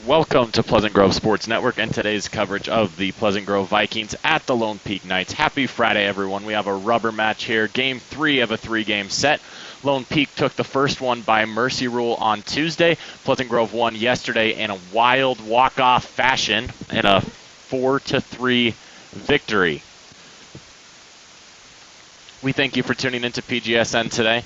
Welcome to Pleasant Grove Sports Network and today's coverage of the Pleasant Grove Vikings at the Lone Peak Knights. Happy Friday, everyone. We have a rubber match here, game 3 of a 3-game set. Lone Peak took the first one by mercy rule on Tuesday. Pleasant Grove won yesterday in a wild walk-off fashion in a 4-3 victory. We thank you for tuning into PGSN today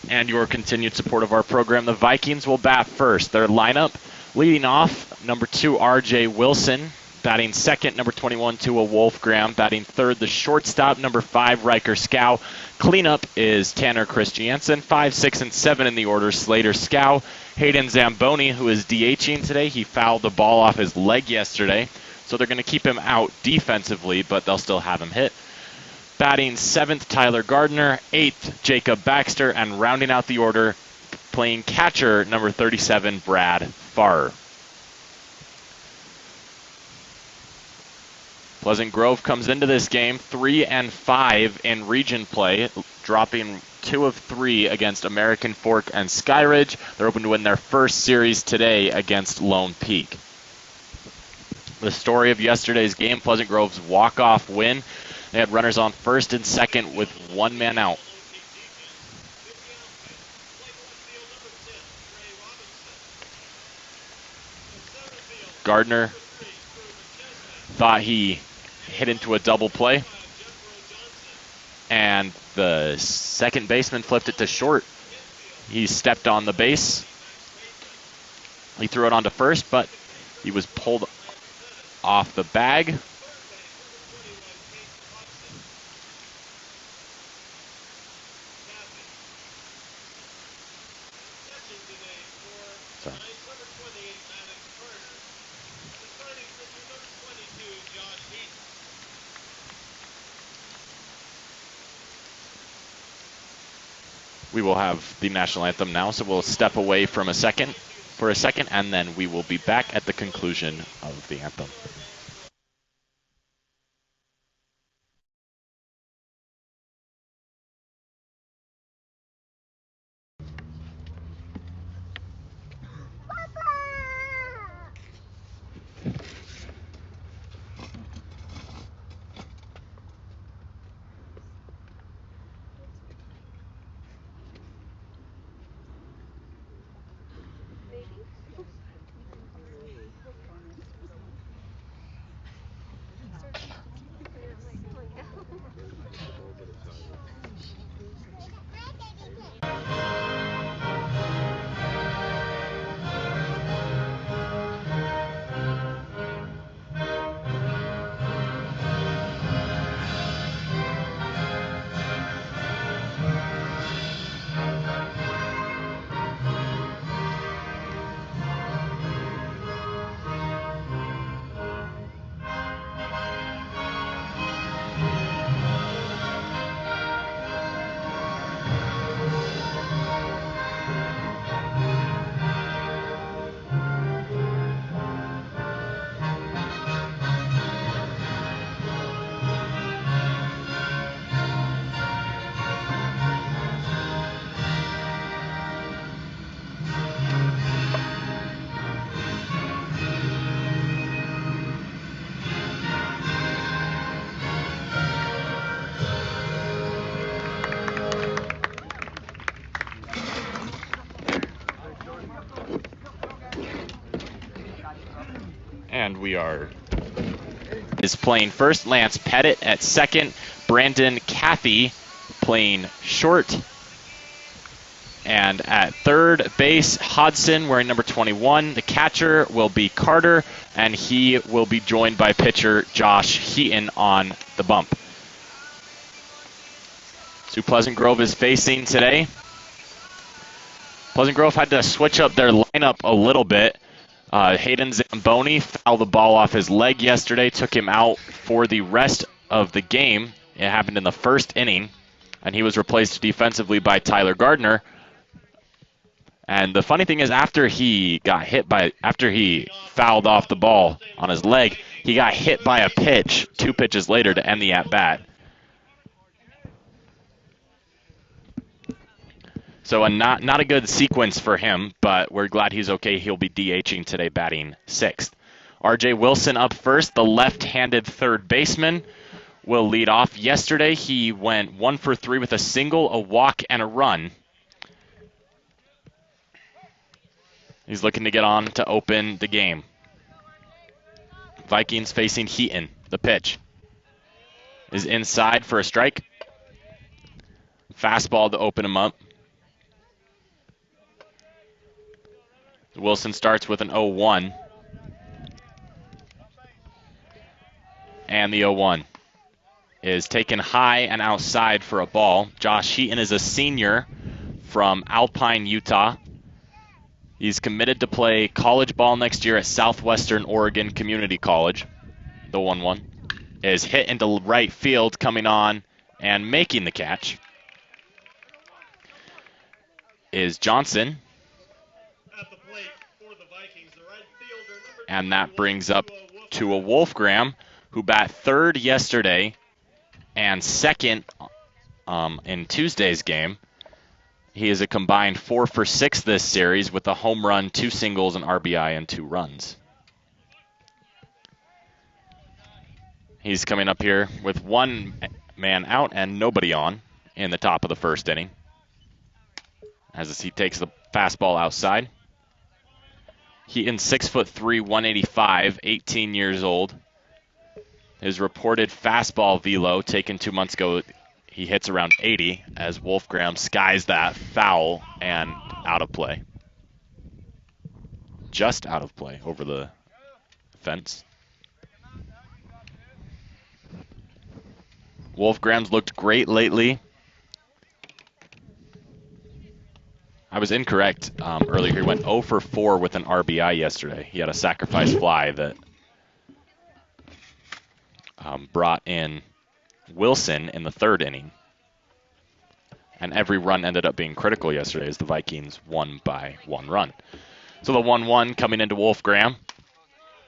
and your continued support of our program. The Vikings will bat first. Their lineup leading off, number 2, R.J. Wilson. Batting second, number 21, Tua Wolfgram. Batting third, the shortstop, number 5, Riker Scow. Cleanup is Tanner Christiansen. 5, 6, and 7 in the order, Slater Scow. Hayden Zamboni, who is DHing today. He fouled the ball off his leg yesterday, so they're going to keep him out defensively, but they'll still have him hit. Batting 7th, Tyler Gardner. 8th, Jacob Baxter. And rounding out the order, playing catcher, number 37, Brad Farr. Pleasant Grove comes into this game 3-5 in region play, dropping 2 of 3 against American Fork and Skyridge. They're hoping to win their first series today against Lone Peak. The story of yesterday's game, Pleasant Grove's walk-off win. They had runners on first and second with 1 man out. Gardner thought he hit into a double play, and the second baseman flipped it to short. He stepped on the base. He threw it onto first, but he was pulled off the bag. We will have the national anthem now, so we'll step away for a second, and then we will be back at the conclusion of the anthem. And is playing first. Lance Pettit at second. Brandon Cathy playing short. And at third base, Hodson wearing number 21. The catcher will be Carter, and he will be joined by pitcher Josh Heaton on the bump. So Pleasant Grove is facing today. Pleasant Grove had to switch up their lineup a little bit. Hayden Zamboni fouled the ball off his leg yesterday, took him out for the rest of the game. It happened in the first inning, and he was replaced defensively by Tyler Gardner. And the funny thing is, after he fouled off the ball on his leg, he got hit by a pitch 2 pitches later to end the at-bat. So not a good sequence for him, but we're glad he's okay. He'll be DHing today, batting 6th. R.J. Wilson up first, the left-handed third baseman, will lead off. Yesterday, he went 1 for 3 with a single, a walk, and a run. He's looking to get on to open the game. Vikings facing Heaton. The pitch is inside for a strike. Fastball to open him up. Wilson starts with an 0-1. And the 0-1 is taken high and outside for a ball. Josh Heaton is a senior from Alpine, Utah. He's committed to play college ball next year at Southwestern Oregon Community College. The 1-1 is hit into right field, coming on and making the catch is Johnson. And that brings up Tua Wolfgram, who bat third yesterday and second in Tuesday's game. He is a combined 4 for 6 this series with a home run, 2 singles, an RBI, and 2 runs. He's coming up here with 1 man out and nobody on in the top of the first inning, as he takes the fastball outside. Heaton, 6'3", 185, 18 years old. His reported fastball velo taken 2 months ago, he hits around 80 as Wolfgram skies that foul and out of play. Just out of play over the fence. Wolfgram's looked great lately. I was incorrect earlier. He went 0 for 4 with an RBI yesterday. He had a sacrifice fly that brought in Wilson in the 3rd inning. And every run ended up being critical yesterday as the Vikings won by 1 run. So the 1-1 coming into Wolfgram.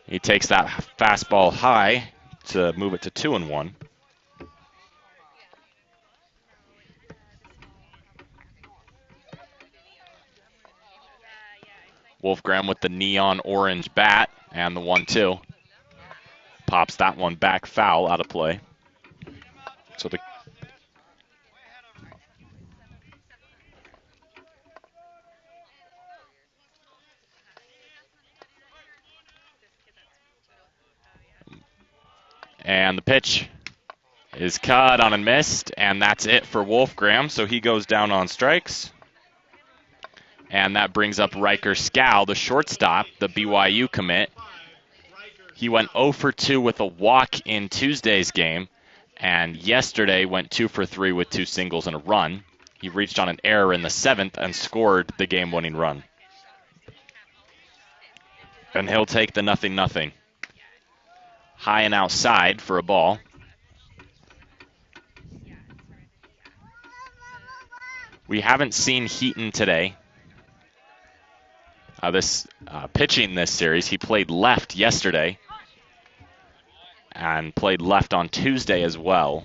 He takes that fastball high to move it to 2-1. Wolfgram with the neon orange bat and the 1-2. Pops that one back foul out of play. So the and the pitch is caught on and missed, and that's it for Wolfgram. So he goes down on strikes. And that brings up Riker Scow, the shortstop, the BYU commit. He went 0 for 2 with a walk in Tuesday's game, and yesterday went 2 for 3 with 2 singles and a run. He reached on an error in the 7th and scored the game-winning run. And he'll take the 0-0. High and outside for a ball. We haven't seen Heaton today. Pitching this series, he played left yesterday and played left on Tuesday as well.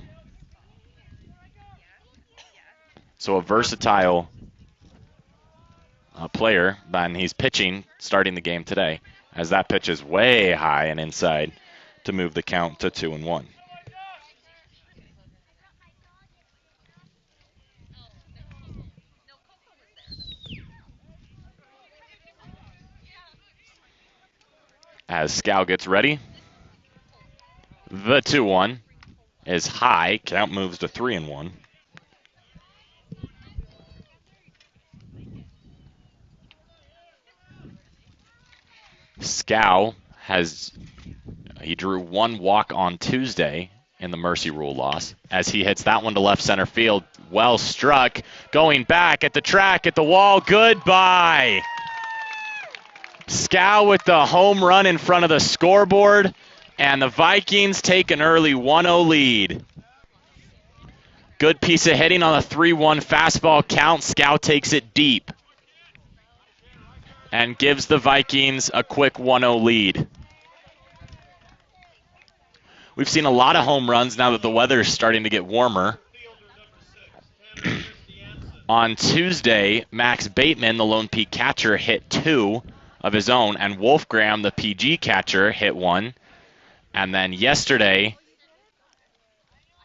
So a versatile player, and he's pitching, starting the game today, as that pitch is way high and inside to move the count to 2-1. As Scow gets ready, the 2-1 is high. Count moves to 3-1. Scow he drew 1 walk on Tuesday in the Mercy Rule loss as he hits that one to left center field. Well struck, going back at the track, at the wall. Goodbye. Scow with the home run in front of the scoreboard, and the Vikings take an early 1-0 lead. Good piece of hitting on a 3-1 fastball count. Scow takes it deep and gives the Vikings a quick 1-0 lead. We've seen a lot of home runs now that the weather is starting to get warmer. On Tuesday, Max Bateman, the Lone Peak catcher, hit 2 of his own, and Wolfgram, the PG catcher, hit 1. And then yesterday,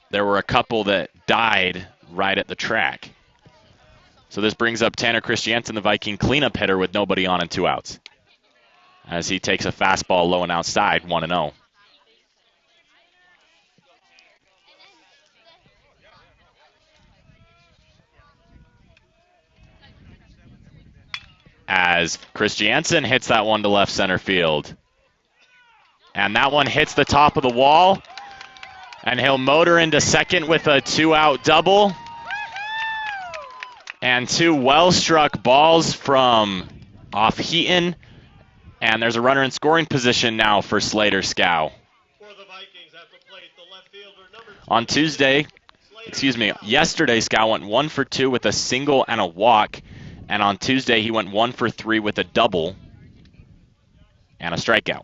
there were a couple that died right at the track. So this brings up Tanner Christiansen, the Viking cleanup hitter, with nobody on and 2 outs, as he takes a fastball low and outside, 1-0. As Christiansen hits that one to left center field. And that one hits the top of the wall. And he'll motor into second with a 2-out double. And 2 well-struck balls from off Heaton. And there's a runner in scoring position now for Slater Scow. On yesterday, Scow went 1 for 2 with a single and a walk. And on Tuesday, he went 1 for 3 with a double and a strikeout.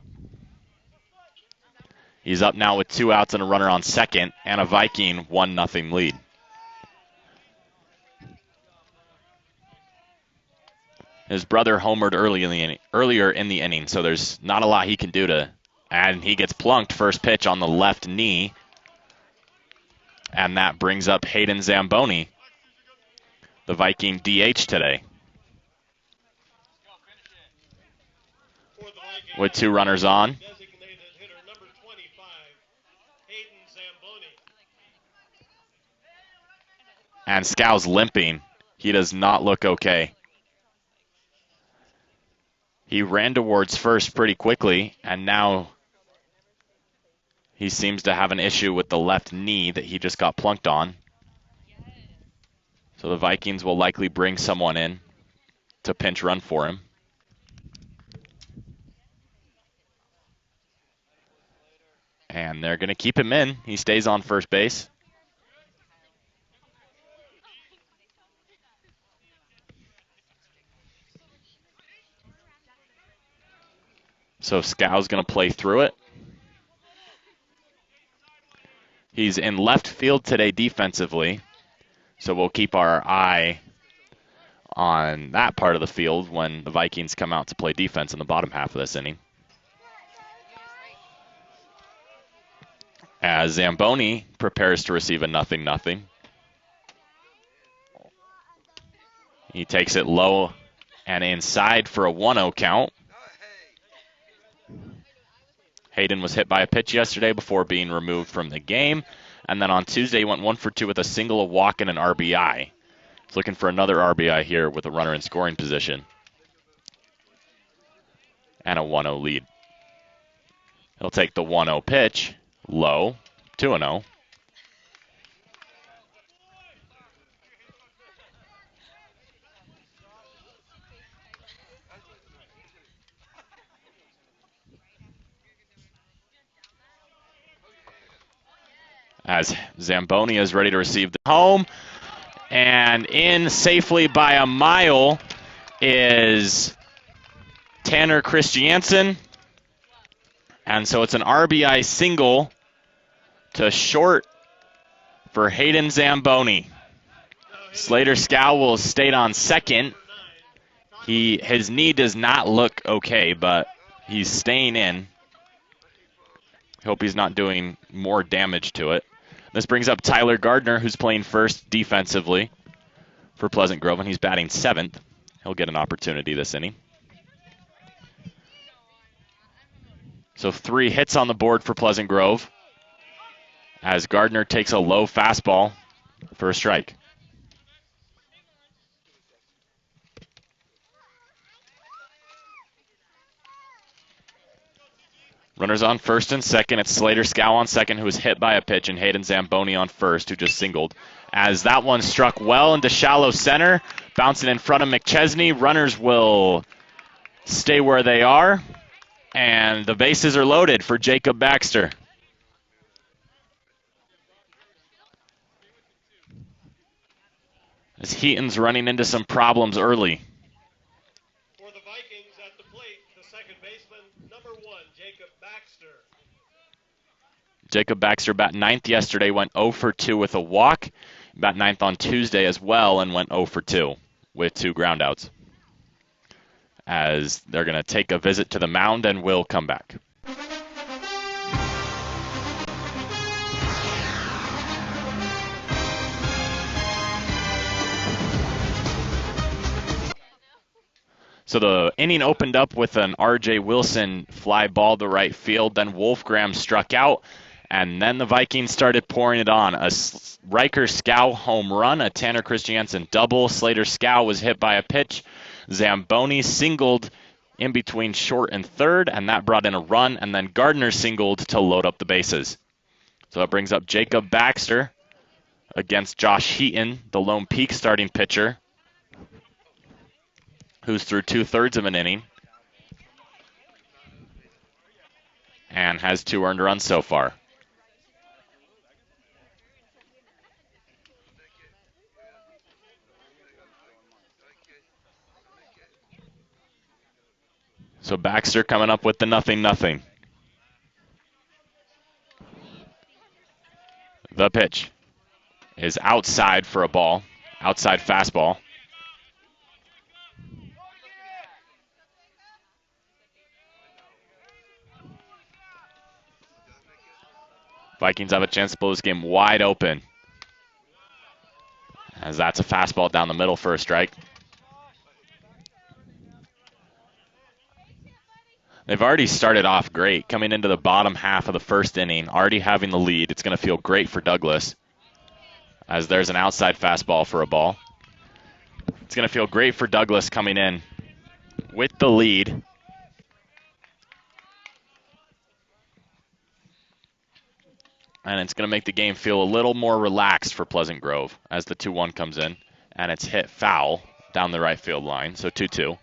He's up now with 2 outs and a runner on second, and a Viking 1-0 lead. His brother homered earlier in the inning, so there's not a lot he can do to add. And he gets plunked first pitch on the left knee. And that brings up Hayden Zamboni, the Viking DH today, with 2 runners on. And Scow's limping. He does not look okay. He ran towards first pretty quickly, and now he seems to have an issue with the left knee that he just got plunked on. So the Vikings will likely bring someone in to pinch run for him. And they're going to keep him in. He stays on first base. So Scow's going to play through it. He's in left field today defensively, so we'll keep our eye on that part of the field when the Vikings come out to play defense in the bottom half of this inning. As Zamboni prepares to receive a 0-0. He takes it low and inside for a 1-0 count. Hayden was hit by a pitch yesterday before being removed from the game. And then on Tuesday, he went 1 for 2 with a single, a walk, and an RBI. He's looking for another RBI here with a runner in scoring position. And a 1-0 lead. He'll take the 1-0 pitch, low, 2-0. As Zamboni is ready to receive the home. And in safely by a mile is Tanner Christiansen. And so it's an RBI single to short for Hayden Zamboni. Slater Scow will stay on second. His knee does not look okay, but he's staying in. Hope he's not doing more damage to it. This brings up Tyler Gardner, who's playing first defensively for Pleasant Grove, and he's batting 7th. He'll get an opportunity this inning. So 3 hits on the board for Pleasant Grove as Gardner takes a low fastball for a strike. Runners on first and second. It's Slater Scow on second, who was hit by a pitch, and Hayden Zamboni on first, who just singled. As that one struck well into shallow center, bouncing in front of McChesney. Runners will stay where they are, and the bases are loaded for Jacob Baxter. As Heaton's running into some problems early. For the Vikings at the plate, the second baseman, number 1, Jacob Baxter. Jacob Baxter bat 9th yesterday, went 0 for 2 with a walk. Bat ninth on Tuesday as well and went 0 for 2 with 2 groundouts. As they're going to take a visit to the mound and will come back. So the inning opened up with an R.J. Wilson fly ball to right field. Then Wolfgram struck out, and then the Vikings started pouring it on. A Riker Scow home run, a Tanner Christiansen double. Slater Scow was hit by a pitch. Zamboni singled in between short and third, and that brought in a run. And then Gardner singled to load up the bases. So that brings up Jacob Baxter against Josh Heaton, the Lone Peak starting pitcher, who's through 2/3 of an inning and has 2 earned runs so far. So Baxter coming up with the 0-0. The pitch is outside for a ball, outside fastball. Vikings have a chance to blow this game wide open, as that's a fastball down the middle for a strike. They've already started off great, coming into the bottom half of the first inning, already having the lead. It's going to feel great for Douglas, as there's an outside fastball for a ball. It's going to feel great for Douglas coming in with the lead. And it's going to make the game feel a little more relaxed for Pleasant Grove as the 2-1 comes in. And it's hit foul down the right field line, so 2-2.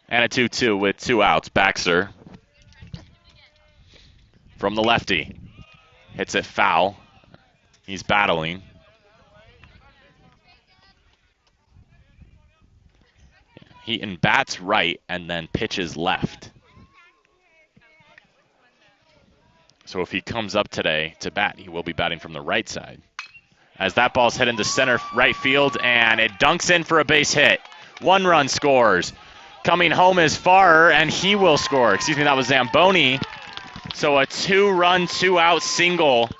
And a 2-2 with 2 outs. Baxter from the lefty hits it foul. He's battling. Heaton bats right and then pitches left. So if he comes up today to bat, he will be batting from the right side. As that ball's hit into center right field, and it dunks in for a base hit. 1 run scores. Coming home is Farrer, and he will score. Excuse me, that was Zamboni. So a 2-run, 2-out single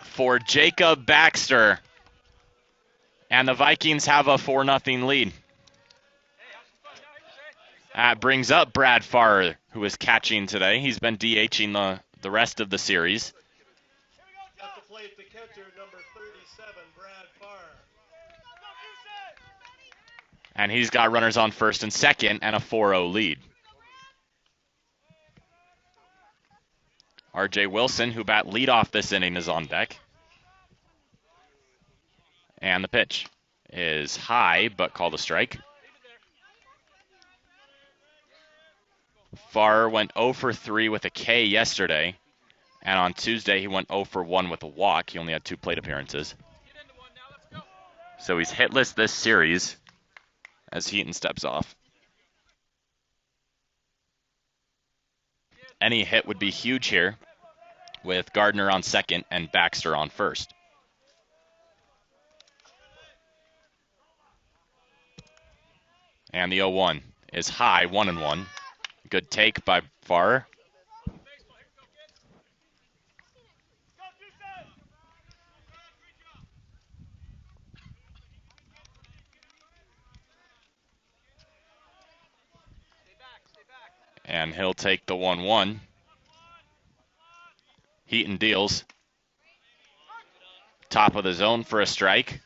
for Jacob Baxter. And the Vikings have a 4-0 lead. That brings up Brad Farrer, who is catching today. He's been DHing the rest of the series. At the plate, the catcher, number 37, Brad Farrer. And he's got runners on first and second and a 4-0 lead. R.J. Wilson, who bat leadoff this inning, is on deck. And the pitch is high, but called a strike. Farrer went 0 for 3 with a K yesterday, and on Tuesday he went 0 for 1 with a walk. He only had 2 plate appearances. So he's hitless this series as Heaton steps off. Any hit would be huge here with Gardner on second and Baxter on first. And the 0-1 is high, 1-1. Good take by Farrer. And he'll take the 1-1. Heaton deals. Top of the zone for a strike.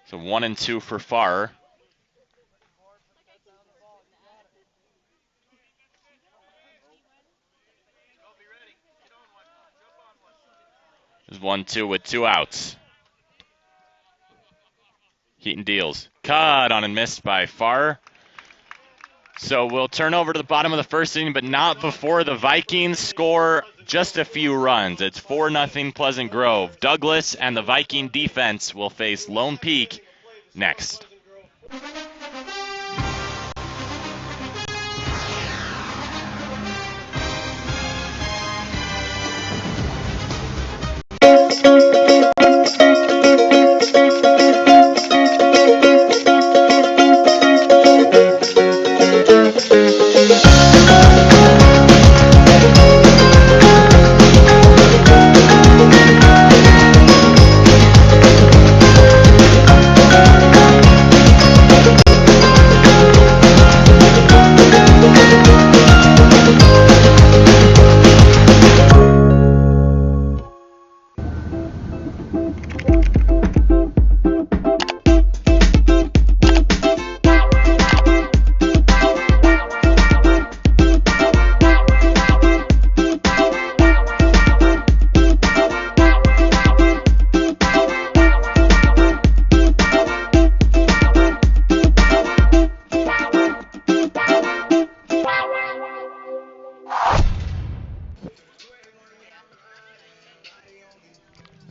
So 1-2 for Farrer. There's 1-2 with 2 outs. Heaton deals. Cut on and missed by Farrer. So we'll turn over to the bottom of the first inning, but not before the Vikings score just a few runs. It's 4-0 Pleasant Grove. Douglas and the Viking defense will face Lone Peak next.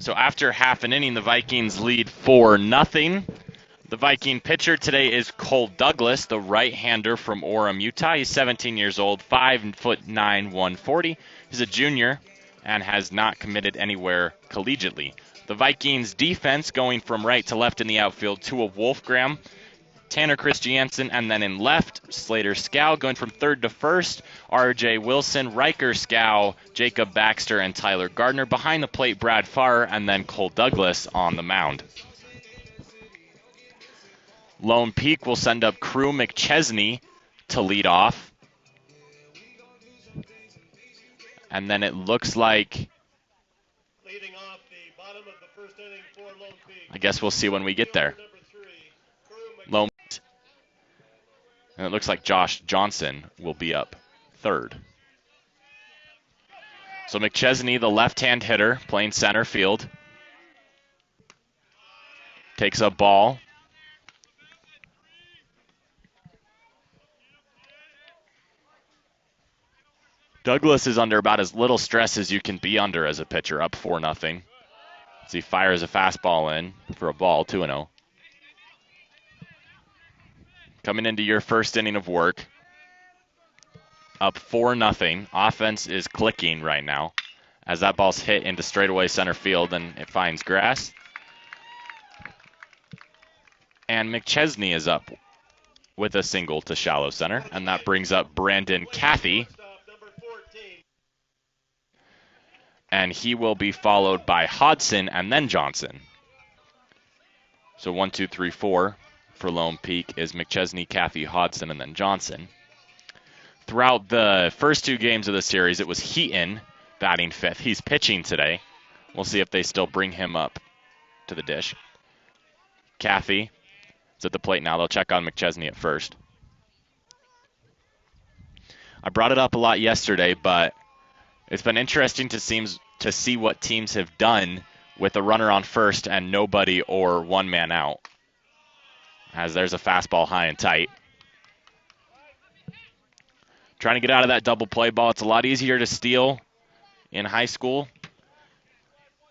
So after half an inning, the Vikings lead 4-0. The Viking pitcher today is Cole Douglas, the right-hander from Orem, Utah. He's 17 years old, 5'9", 140. He's a junior and has not committed anywhere collegiately. The Vikings defense going from right to left in the outfield, Tua Wolfgram, Tanner Christiansen, and then in left, Slater Scow. Going from third to first, R.J. Wilson, Riker Scow, Jacob Baxter, and Tyler Gardner. Behind the plate, Brad Farr, and then Cole Douglas on the mound. Lone Peak will send up Crew McChesney to lead off. And then it looks like, Leading off the bottom of the first inning for Lone Peak. I guess we'll see when we get there. Lone Peak. And it looks like Josh Johnson will be up third. So McChesney, the left-hand hitter, playing center field, takes a ball. Douglas is under about as little stress as you can be under as a pitcher, up 4-0. As he fires a fastball in for a ball, 2-0. Coming into your first inning of work, up 4-0. Offense is clicking right now as that ball's hit into straightaway center field and it finds grass. And McChesney is up with a single to shallow center, and that brings up Brandon Cathy. And he will be followed by Hodson and then Johnson. So 1, 2, 3, 4 for Lone Peak is McChesney, Cathy, Hodson, and then Johnson. Throughout the first two games of the series, it was Heaton batting fifth. He's pitching today. We'll see if they still bring him up to the dish. Cathy is at the plate now. They'll check on McChesney at first. I brought it up a lot yesterday, but it's been interesting to see what teams have done with a runner on first and nobody or one man out. As there's a fastball high and tight. Trying to get out of that double play ball. It's a lot easier to steal in high school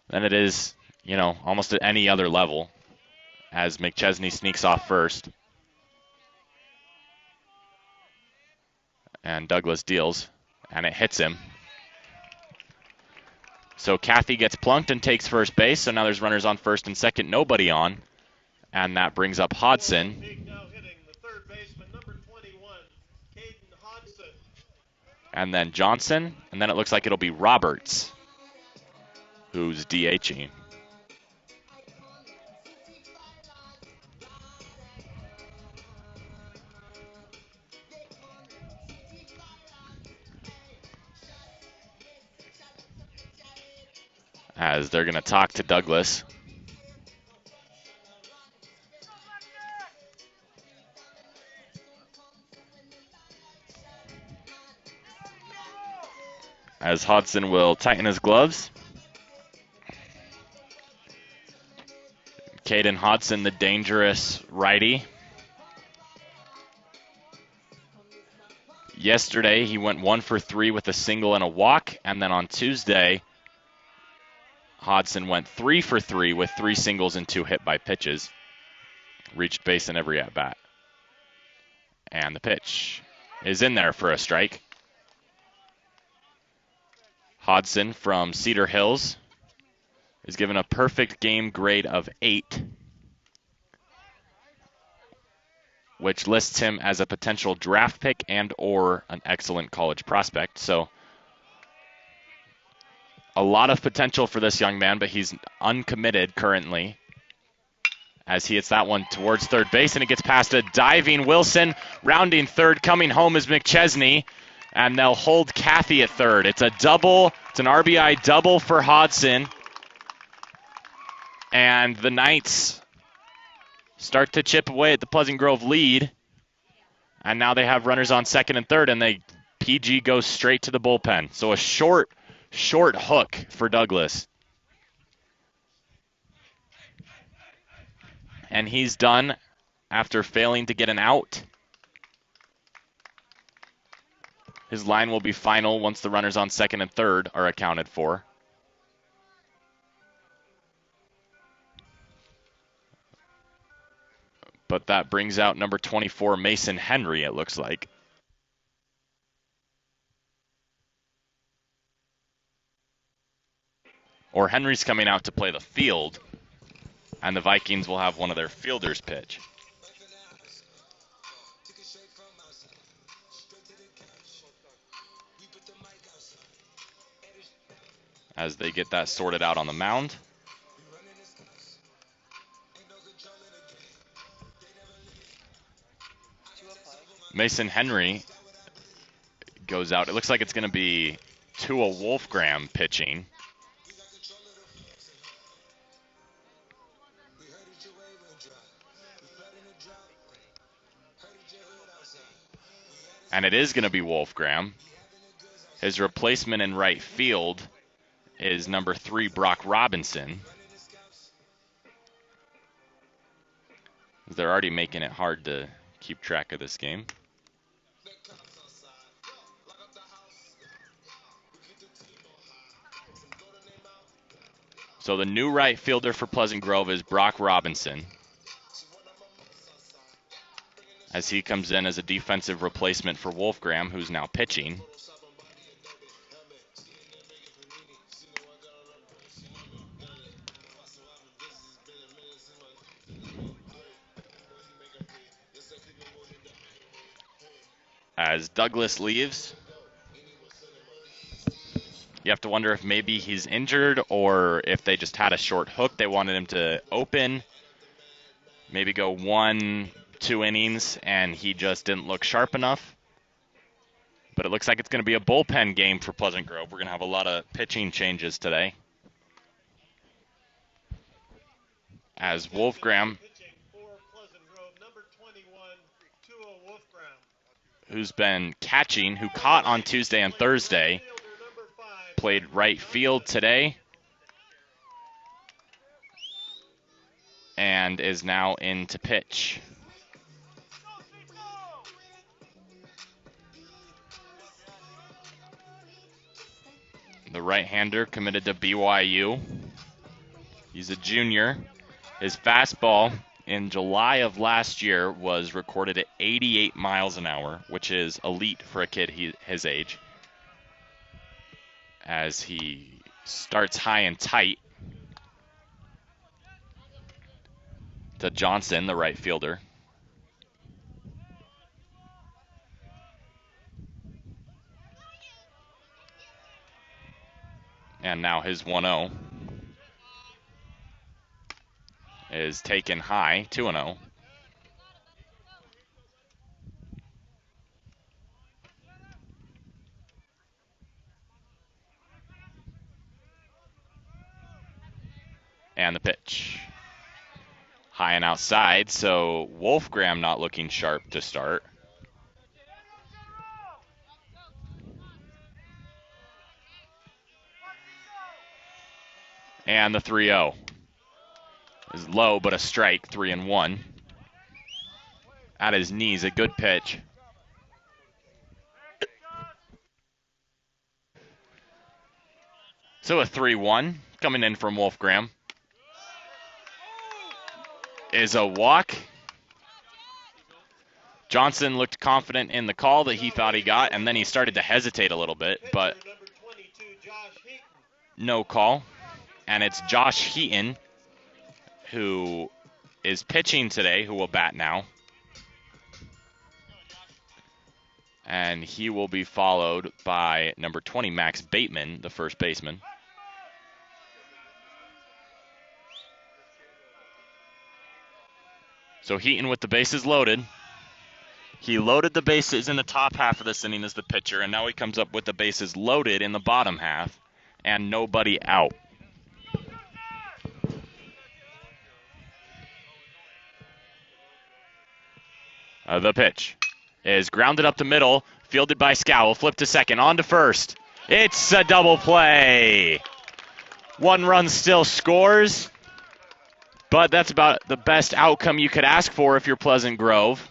than it is, almost at any other level. As McChesney sneaks off first. And Douglas deals, and it hits him. So Cathy gets plunked and takes first base. So now there's runners on first and second, nobody on. And that brings up Hodson. Now hitting the third baseman, number 21, Caden Hodson. And then Johnson. And then it looks like it'll be Roberts, who's DHing. As they're going to talk to Douglas. As Hodson will tighten his gloves. Caden Hodson, the dangerous righty. Yesterday, he went 1 for 3 with a single and a walk. And then on Tuesday, Hodson went 3 for 3 with 3 singles and 2 hit by pitches. Reached base in every at-bat. And the pitch is in there for a strike. Hodson from Cedar Hills is given a perfect game grade of 8, which lists him as a potential draft pick and or an excellent college prospect. So a lot of potential for this young man, but he's uncommitted currently as he hits that one towards third base, and it gets past a diving Wilson. Rounding third, coming home is McChesney, and they'll hold Cathy at third. It's a double. It's an RBI double for Hodson. And the Knights start to chip away at the Pleasant Grove lead. And now they have runners on second and third, and PG goes straight to the bullpen. So a short hook for Douglas. And he's done after failing to get an out. His line will be final once the runners on second and third are accounted for. But that brings out number 24, Mason Henry, it looks like. Or Henry's coming out to play the field, and the Vikings will have one of their fielders pitch. As they get that sorted out on the mound. Mason Henry goes out. It looks like it's going to be Tua Wolfgram pitching. And it is going to be Wolfgram. His replacement in right field is number 3, Brock Robinson. They're already making it hard to keep track of this game. So the new right fielder for Pleasant Grove is Brock Robinson, as he comes in as a defensive replacement for Wolfgram, who's now pitching. As Douglas leaves, you have to wonder if maybe he's injured or if they just had a short hook. They wanted him to open, maybe go 1-2 innings, and he just didn't look sharp enough. But it looks like it's going to be a bullpen game for Pleasant Grove. We're going to have a lot of pitching changes today. As Wolfgram, who's been catching, who caught on Tuesday and Thursday, played right field today and is now in to pitch. The right-hander committed to BYU. He's a junior. His fastball in July of last year was recorded at 88 miles an hour, which is elite for a kid his age. As he starts high and tight to Johnson, the right fielder. And now his 1-0 is taken high, 2-0. And the pitch. High and outside, so Wolfgram not looking sharp to start. And the 3-0 is low, but a strike, 3-1. At his knees, a good pitch. So a 3-1 coming in from Wolfgram is a walk. Johnson looked confident in the call that he thought he got, and then he started to hesitate a little bit, but no call. And it's Josh Heaton, who is pitching today, who will bat now. And he will be followed by number 20, Max Bateman, the first baseman. So Heaton with the bases loaded. He loaded the bases in the top half of this inning as the pitcher, and now he comes up with the bases loaded in the bottom half and nobody out. The pitch is grounded up the middle, fielded by Scowl, flip to second, on to first. It's a double play. One run still scores, but that's about the best outcome you could ask for if you're Pleasant Grove.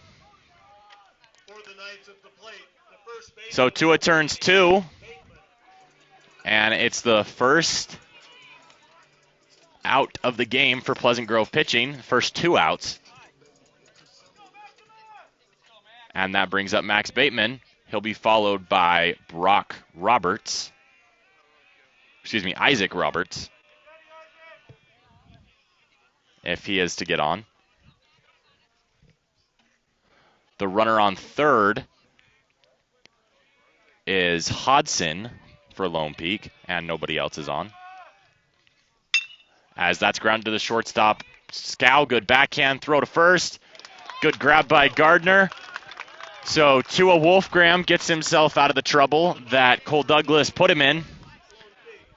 So Tua turns 2, and it's the first out of the game for Pleasant Grove pitching, first 2 outs. And that brings up Max Bateman. He'll be followed by Isaac Roberts, if he is to get on. The runner on third is Hodson for Lone Peak, and nobody else is on. As that's grounded to the shortstop. Scow, good backhand throw to first. Good grab by Gardner. So Tua Wolfgram gets himself out of the trouble that Cole Douglas put him in.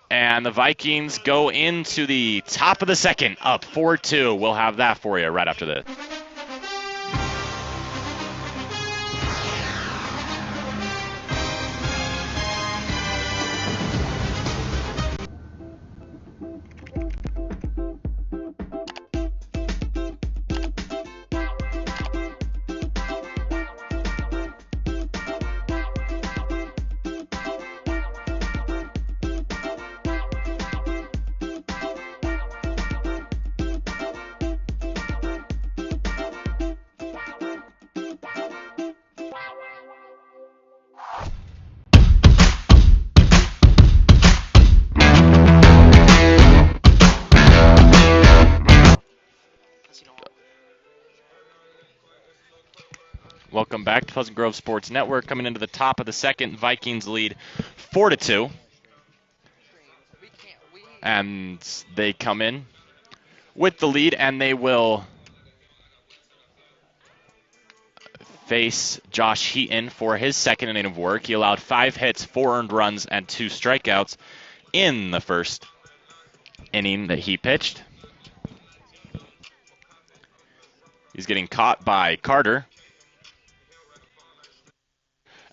And the Vikings go into the top of the second, up 4-2. We'll have that for you right after this. Welcome back to Pleasant Grove Sports Network. Coming into the top of the second, Vikings lead 4-2. And they come in with the lead, and they will face Josh Heaton for his second inning of work. He allowed 5 hits, 4 earned runs, and 2 strikeouts in the first inning that he pitched. He's getting caught by Carter.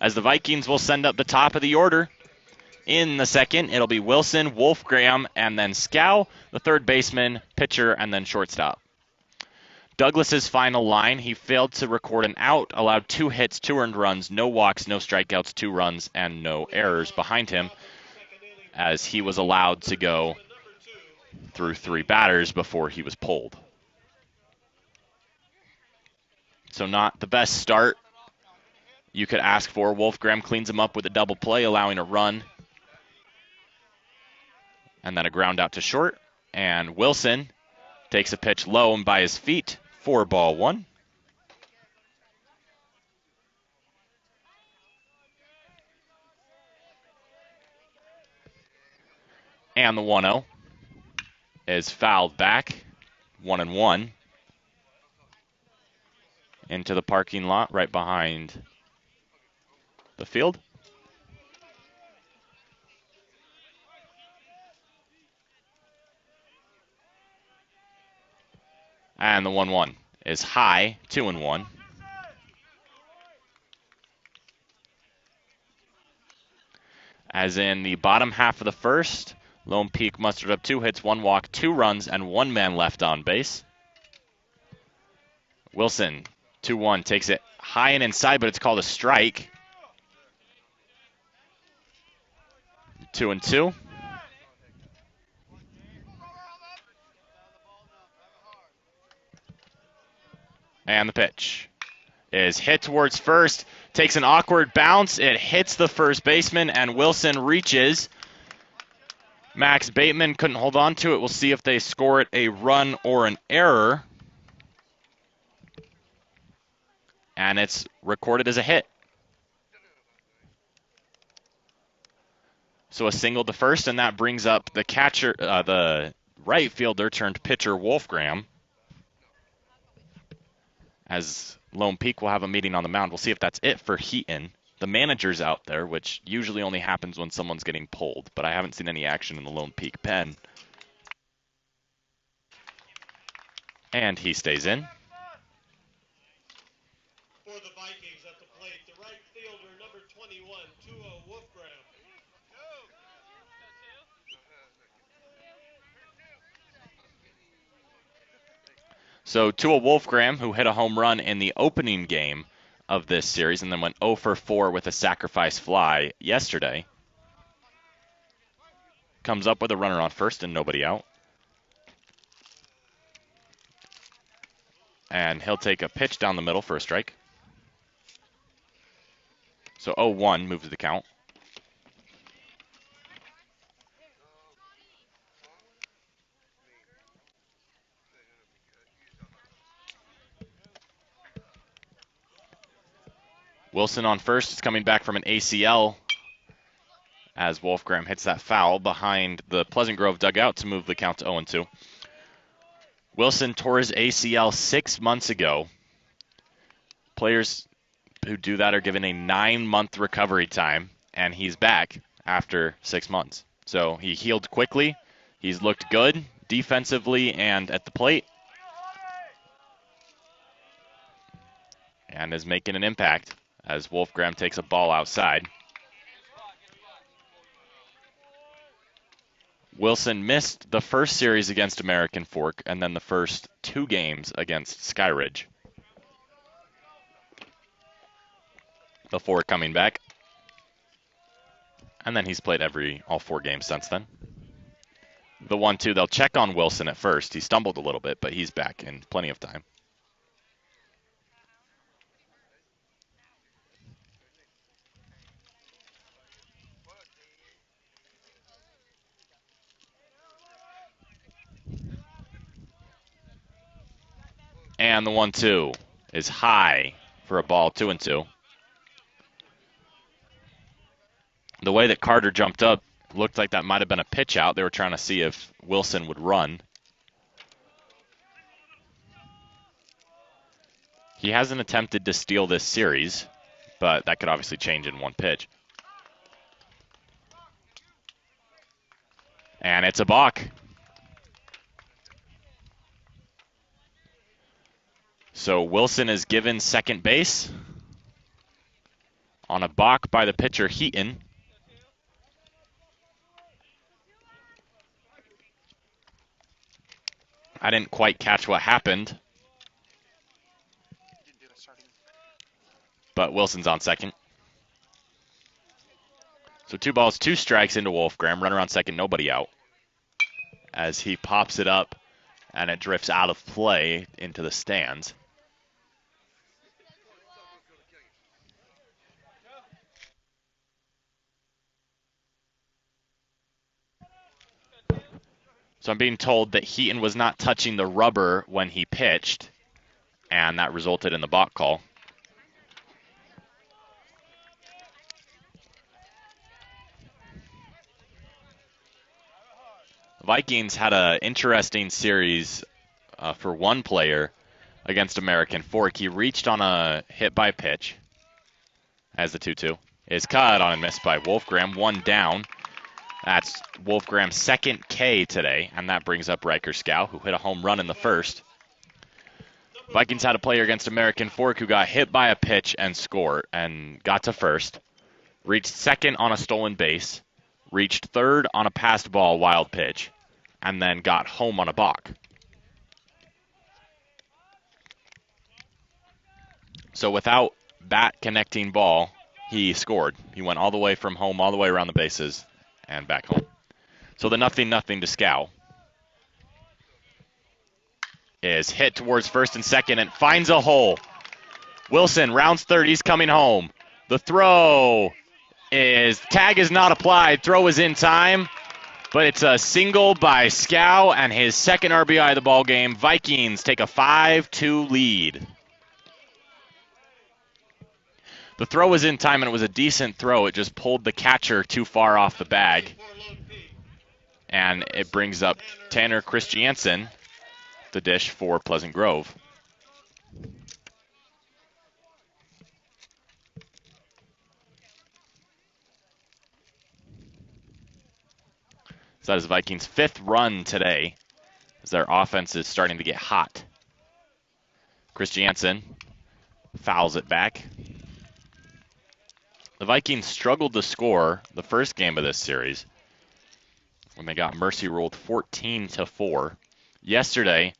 As the Vikings will send up the top of the order in the second, it'll be Wilson, Wolfgram, and then Scow, the third baseman, pitcher, and then shortstop. Douglas's final line, he failed to record an out, allowed 2 hits, 2 earned runs, no walks, no strikeouts, 2 runs, and no errors behind him, as he was allowed to go through 3 batters before he was pulled. So not the best start you could ask for. Wolfgram cleans him up with a double play, allowing a run. And then a ground out to short. And Wilson takes a pitch low and by his feet for ball 1. And the 1-0 is fouled back, 1-1, into the parking lot right behind the field. And the 1-1 is high, 2-1. As in the bottom half of the first, Lone Peak mustered up 2 hits, 1 walk, 2 runs, and 1 man left on base. Wilson, 2-1, takes it high and inside, but it's called a strike. 2-2. And the pitch is hit towards first, takes an awkward bounce. It hits the first baseman, and Wilson reaches. Max Bateman couldn't hold on to it. We'll see if they score it a run or an error. And it's recorded as a hit. So a single to first, and that brings up the catcher, the right fielder turned pitcher Wolfgram. As Lone Peak will have a meeting on the mound. We'll see if that's it for Heaton. The manager's out there, which usually only happens when someone's getting pulled, but I haven't seen any action in the Lone Peak pen. And he stays in. For the Vikings at the plate, the right fielder, number 21, Tua Wolfgram. So Tua Wolfgram, who hit a home run in the opening game of this series and then went 0 for 4 with a sacrifice fly yesterday, comes up with a runner on first and nobody out. And he'll take a pitch down the middle for a strike. So 0-1 moves the count. Wilson on first is coming back from an ACL as Wolfgram hits that foul behind the Pleasant Grove dugout to move the count to 0-2. Wilson tore his ACL 6 months ago. Players who do that are given a 9-month recovery time, and he's back after 6 months. So he healed quickly. He's looked good defensively and at the plate, and is making an impact as Wolfgram takes a ball outside. Wilson missed the first series against American Fork and then the first 2 games against Skyridge before coming back. And then he's played all 4 games since then. The 1-2, they'll check on Wilson at first. He stumbled a little bit, but he's back in plenty of time. And the 1-2 is high for a ball, 2-2. The way that Carter jumped up looked like that might have been a pitch out. They were trying to see if Wilson would run. He hasn't attempted to steal this series, but that could obviously change in one pitch. And it's a balk. So Wilson is given second base on a balk by the pitcher, Heaton. I didn't quite catch what happened, but Wilson's on second. So 2 balls, 2 strikes into Wolfgram. Runner on second, nobody out. As he pops it up, and it drifts out of play into the stands. So I'm being told that Heaton was not touching the rubber when he pitched, and that resulted in the balk call. The Vikings had an interesting series for one player against American Fork. He reached on a hit by pitch as the 2-2 is cut on and missed by Wolfgram. 1 down. That's Wolfgram's second K today, and that brings up Riker Scow, who hit a home run in the first. Vikings had a player against American Fork who got hit by a pitch and scored and got to first, reached second on a stolen base, reached third on a passed ball wild pitch, and then got home on a balk. So without bat connecting ball, he scored. He went all the way from home, all the way around the bases, and back home. So the 0-0 to Scow is hit towards first and second and finds a hole. Wilson rounds third. He's coming home. The throw is, tag is not applied. Throw is in time, but it's a single by Scow and his second RBI of the ball game. Vikings take a 5-2 lead. The throw was in time, and it was a decent throw. It just pulled the catcher too far off the bag. And it brings up Tanner Christiansen, the dish for Pleasant Grove. So that is Vikings' 5th run today as their offense is starting to get hot. Christiansen fouls it back. The Vikings struggled to score the first game of this series when they got mercy ruled 14-4. Yesterday,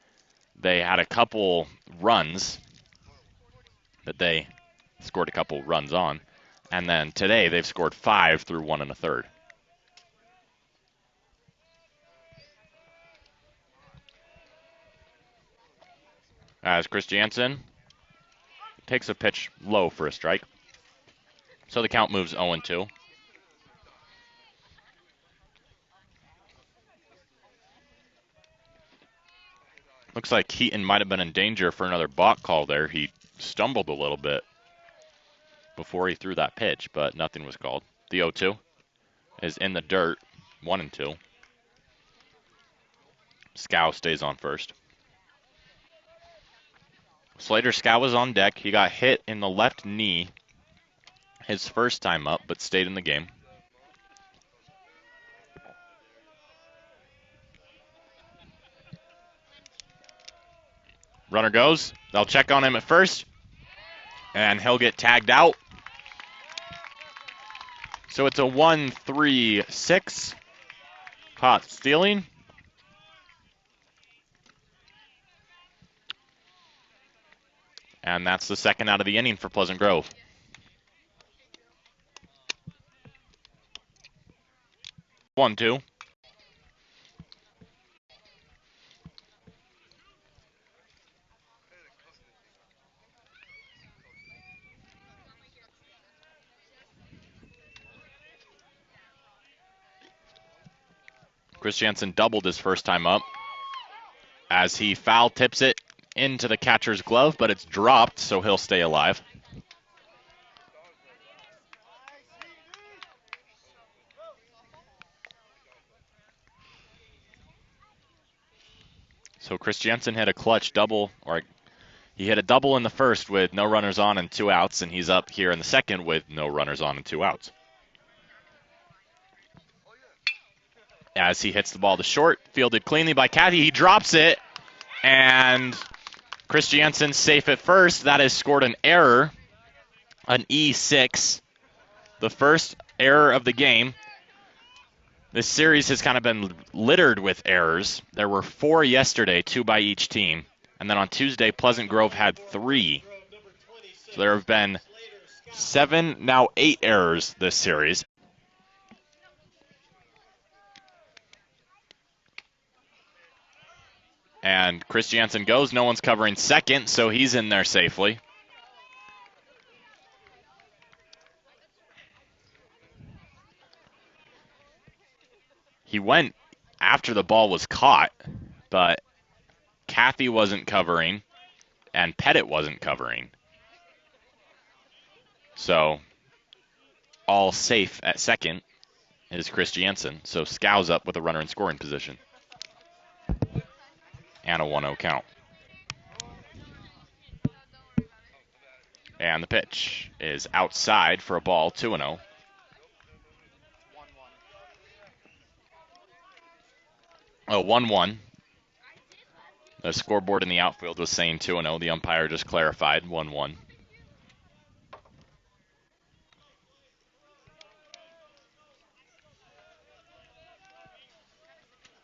they had a couple runs that they scored a couple runs on. And then today, they've scored 5 through 1 1/3. As Christiansen takes a pitch low for a strike. So the count moves 0-2. Looks like Heaton might have been in danger for another balk call there. He stumbled a little bit before he threw that pitch, but nothing was called. The 0-2 is in the dirt, 1-2. Scow stays on first. Slater Scow was on deck. He got hit in the left knee his first time up, but stayed in the game. Runner goes. They'll check on him at first, and he'll get tagged out. So it's a 1-3-6. Caught stealing. And that's the second out of the inning for Pleasant Grove. One, two. Chris Jansen doubled his first time up as he foul tips it into the catcher's glove, but it's dropped, so he'll stay alive. So Chris Jansen hit a clutch double, or he hit a double in the first with no runners on and 2 outs, and he's up here in the second with no runners on and 2 outs. As he hits the ball to short, fielded cleanly by Cathy, he drops it, and Chris Jansen's safe at first. That has scored an error, an E6, the first error of the game. This series has kind of been littered with errors. There were 4 yesterday, 2 by each team. And then on Tuesday, Pleasant Grove had 3. So there have been 7, now 8 errors this series. And Chris Jansen goes. No one's covering second, so he's in there safely. He went after the ball was caught, but Cathy wasn't covering, and Pettit wasn't covering. So all safe at second is Chris Jansen. So Scow's up with a runner in scoring position. And a 1-0 count. And the pitch is outside for a ball, 2-0. Oh, 1-1. The scoreboard in the outfield was saying 2-0. The umpire just clarified 1-1.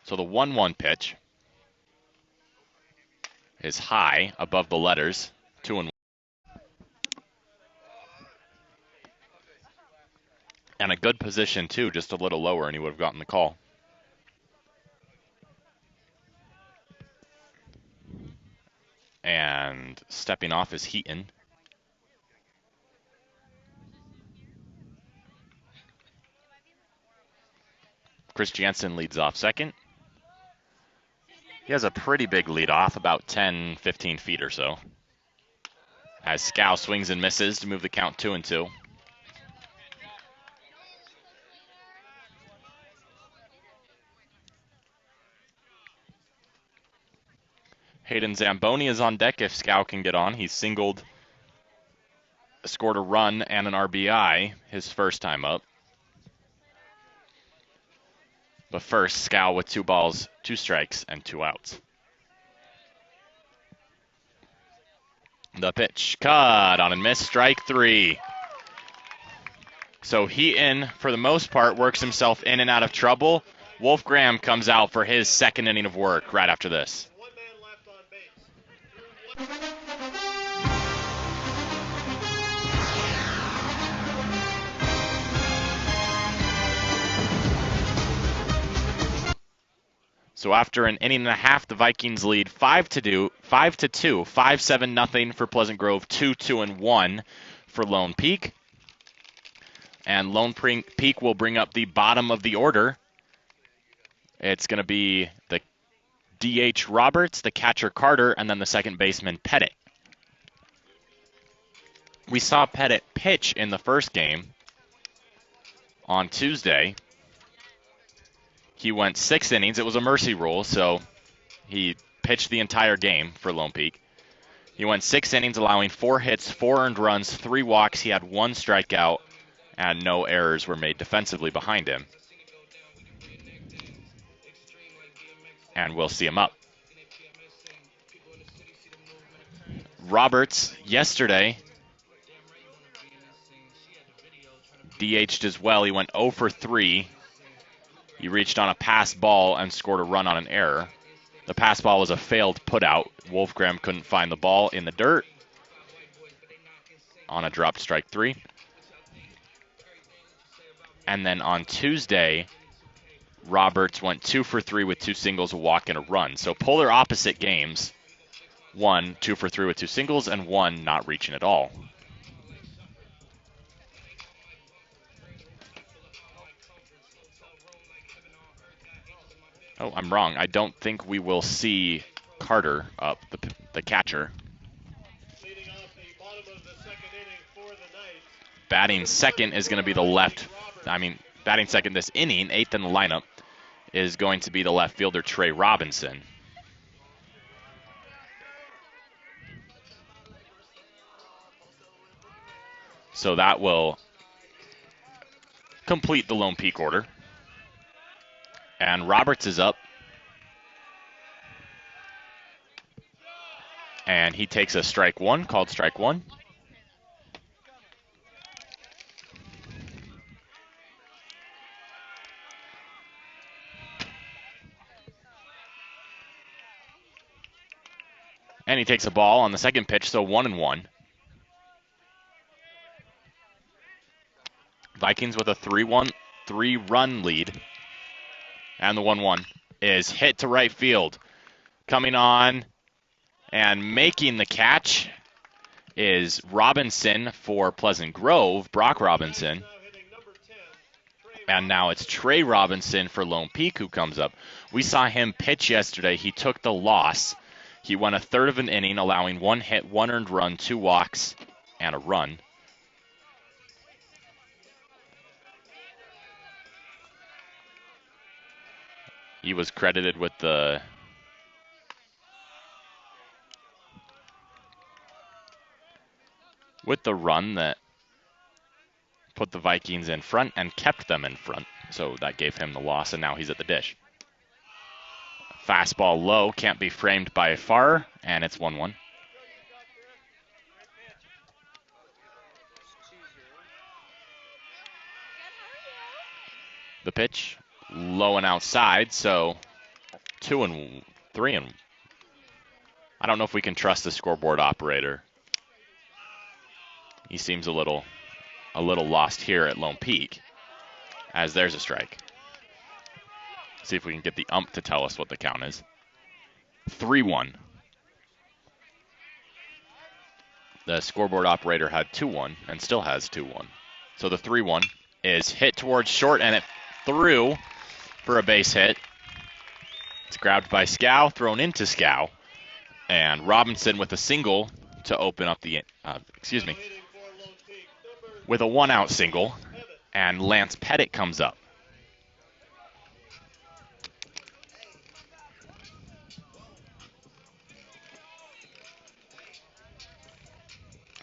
So the 1-1 pitch is high above the letters, 2-1. And a good position, too, just a little lower, and he would have gotten the call. And stepping off is Heaton. Chris Jansen leads off second. He has a pretty big lead off, about 10, 15 feet or so. As Scow swings and misses to move the count 2-2. Hayden Zamboni is on deck if Scow can get on. He's singled, scored a run and an RBI his first time up. But first, Scow with 2 balls, 2 strikes, and 2 outs. The pitch, cut on and miss, strike 3. So Heaton, for the most part, works himself in and out of trouble. Wolf Graham comes out for his second inning of work right after this. So after an inning and a half, the Vikings lead 5-2, 5-7-0 for Pleasant Grove, 2-1 for Lone Peak. And Lone Peak will bring up the bottom of the order. It's going to be the DH Roberts, the catcher Carter, and then the second baseman Pettit. We saw Pettit pitch in the first game on Tuesday. He went 6 innings. It was a mercy rule, so he pitched the entire game for Lone Peak. He went 6 innings, allowing 4 hits, 4 earned runs, 3 walks. He had 1 strikeout, and no errors were made defensively behind him. And we'll see him up. Roberts, yesterday, DH'd as well. He went 0 for 3. He reached on a pass ball and scored a run on an error. The pass ball was a failed putout. Wolfgram couldn't find the ball in the dirt on a dropped strike 3. And then on Tuesday, Roberts went 2 for 3 with 2 singles, a walk, and a run. So polar opposite games. 1, 2 for 3 with 2 singles, and 1 not reaching at all. Oh, I'm wrong. I don't think we will see Carter up, the catcher. Leading off the bottom of the second inning for the Knights. Batting second is going to be the left. Batting second this inning, 8th in the lineup, is going to be the left fielder Trey Robinson. So that will complete the Lone Peak order. And Roberts is up. And he takes a strike 1, called strike 1. And he takes a ball on the second pitch, so 1-1. Vikings with a 3-run lead. And the 1-1 is hit to right field. Coming on and making the catch is Robinson for Pleasant Grove, Brock Robinson. And now it's Trey Robinson for Lone Peak who comes up. We saw him pitch yesterday. He took the loss. He went a third of an inning, allowing 1 hit, 1 earned run, 2 walks, and a run. He was credited with the run that put the Vikings in front and kept them in front. So that gave him the loss, and now he's at the dish. Fastball low, can't be framed by far, and it's 1-1. The pitch, low and outside, so 2-3. I don't know if we can trust the scoreboard operator. He seems a little lost here at Lone Peak, as there's a strike. See if we can get the ump to tell us what the count is. 3-1. The scoreboard operator had 2-1 and still has 2-1. So the 3-1 is hit towards short, and it through for a base hit. It's grabbed by Scow, thrown into Scow, and Robinson with a single to open up the, with a 1-out single, and Lance Pettit comes up.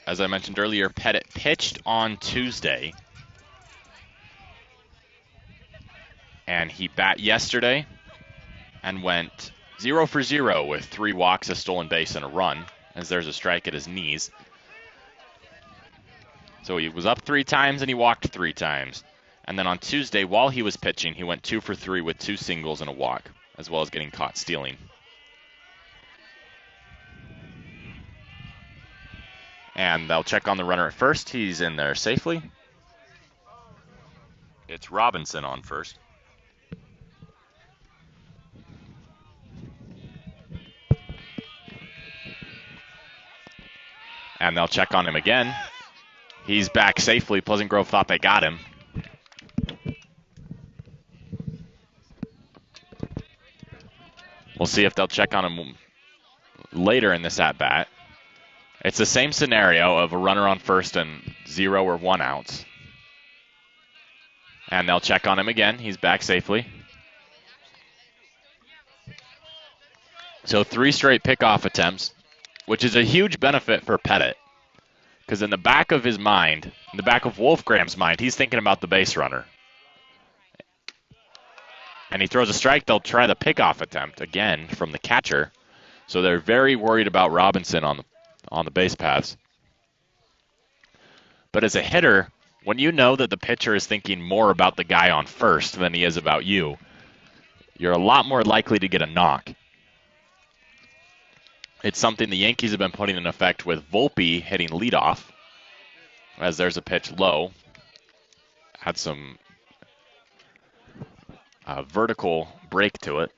As I mentioned earlier, Pettit pitched on Tuesday. And he bat yesterday and went 0 for 0 with 3 walks, a stolen base, and a run, as there's a strike at his knees. So he was up 3 times and he walked 3 times. And then on Tuesday, while he was pitching, he went 2 for 3 with 2 singles and a walk, as well as getting caught stealing. And they'll check on the runner at first. He's in there safely. It's Robinson on first. And they'll check on him again. He's back safely. Pleasant Grove thought they got him. We'll see if they'll check on him later in this at-bat. It's the same scenario of a runner on first and 0 or 1 outs. And they'll check on him again. He's back safely. So 3 straight pickoff attempts, which is a huge benefit for Pettit. Because in the back of his mind, in the back of Wolfgram's mind, he's thinking about the base runner. And he throws a strike, they'll try the pickoff attempt again from the catcher. So they're very worried about Robinson on the base paths. But as a hitter, when you know that the pitcher is thinking more about the guy on first than he is about you, you're a lot more likely to get a knock. It's something the Yankees have been putting in effect with Volpe hitting leadoff, as there's a pitch low. Had some vertical break to it.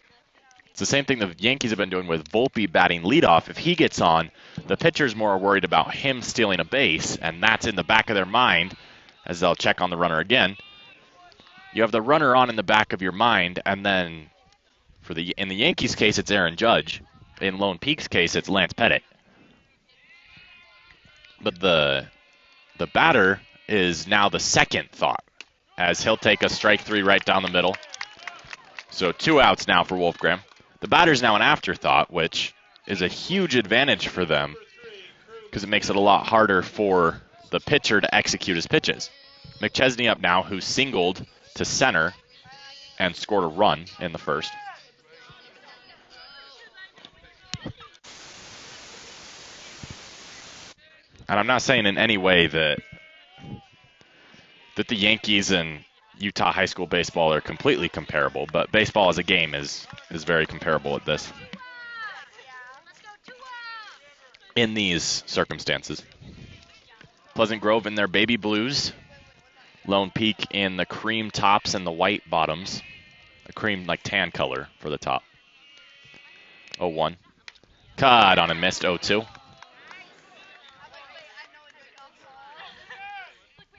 It's the same thing the Yankees have been doing with Volpe batting leadoff. If he gets on, the pitcher's more worried about him stealing a base, and that's in the back of their mind as they'll check on the runner again. You have the runner on in the back of your mind, and then in the Yankees' case, it's Aaron Judge. In Lone Peak's case, it's Lance Pettit. But the batter is now the second thought, as he'll take a strike 3 right down the middle. So 2 outs now for Wolfgram. The batter's now an afterthought, which is a huge advantage for them because it makes it a lot harder for the pitcher to execute his pitches. McChesney up now, who singled to center and scored a run in the first. And I'm not saying in any way that the Yankees and Utah high school baseball are completely comparable, but baseball as a game is very comparable at this. In these circumstances. Pleasant Grove in their baby blues. Lone Peak in the cream tops and the white bottoms. A cream, like tan color for the top. 0-1. Caught on and missed 0-2.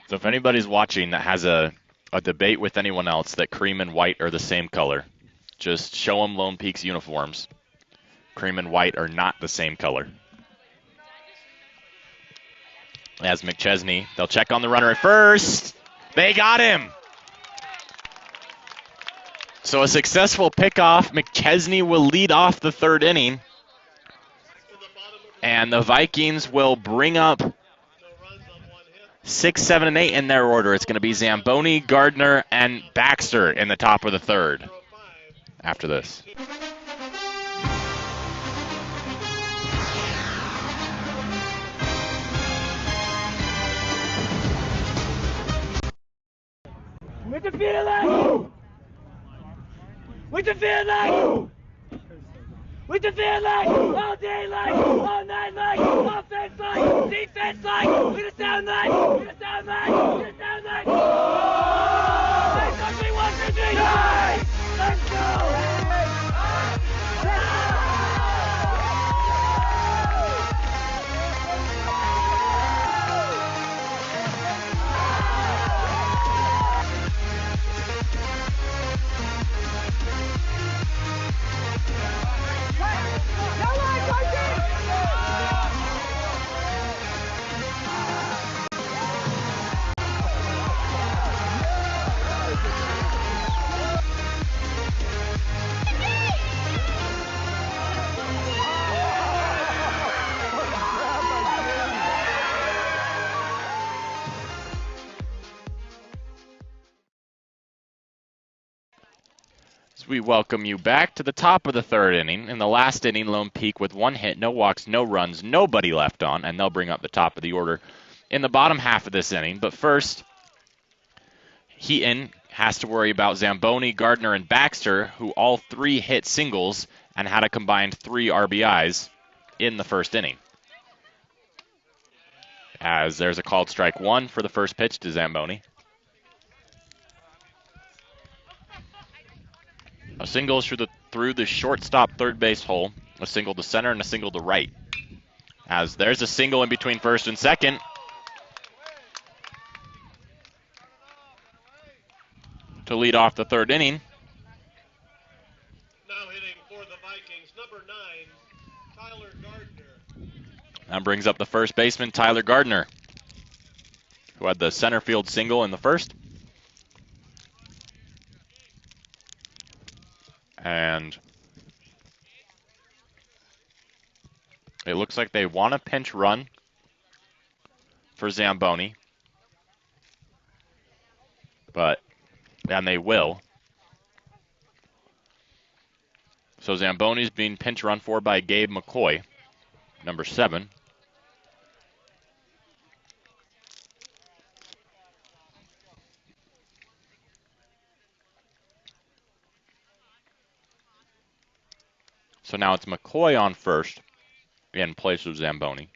So if anybody's watching that has a debate with anyone else that cream and white are the same color, just show them Lone Peak's uniforms. Cream and white are not the same color. As McChesney, they'll check on the runner at first. They got him. So a successful pickoff. McChesney will lead off the 3rd inning. And the Vikings will bring up 6, 7, and 8 in their order. It's going to be Zamboni, Gardner, and Baxter in the top of the 3rd after this. With the feeling! With the feeling! With the feeling! All day like, all night like, offense like, defense like, with a sound like, with a sound like, with a sound like. Oh! 3, 1, 2, 3, nice! Let's go! We welcome you back to the top of the 3rd inning. In the last inning, Lone Peak with 1 hit, no walks, no runs, nobody left on, and they'll bring up the top of the order in the bottom half of this inning. But first, Heaton has to worry about Zamboni, Gardner, and Baxter, who all 3 hit singles and had a combined 3 RBIs in the 1st inning. As there's a called strike 1 for the first pitch to Zamboni. A single through the shortstop 3rd base hole, a single to center, and a single to right. As there's a single in between 1st and 2nd. To lead off the 3rd inning. Now hitting for the Vikings number 9, Tyler Gardner. That brings up the first baseman, Tyler Gardner, who had the center field single in the first. And it looks like they want a pinch run for Zamboni. And they will. So Zamboni's being pinch run for by Gabe McCoy, number 7. So now it's McCoy on first in place of Zamboni.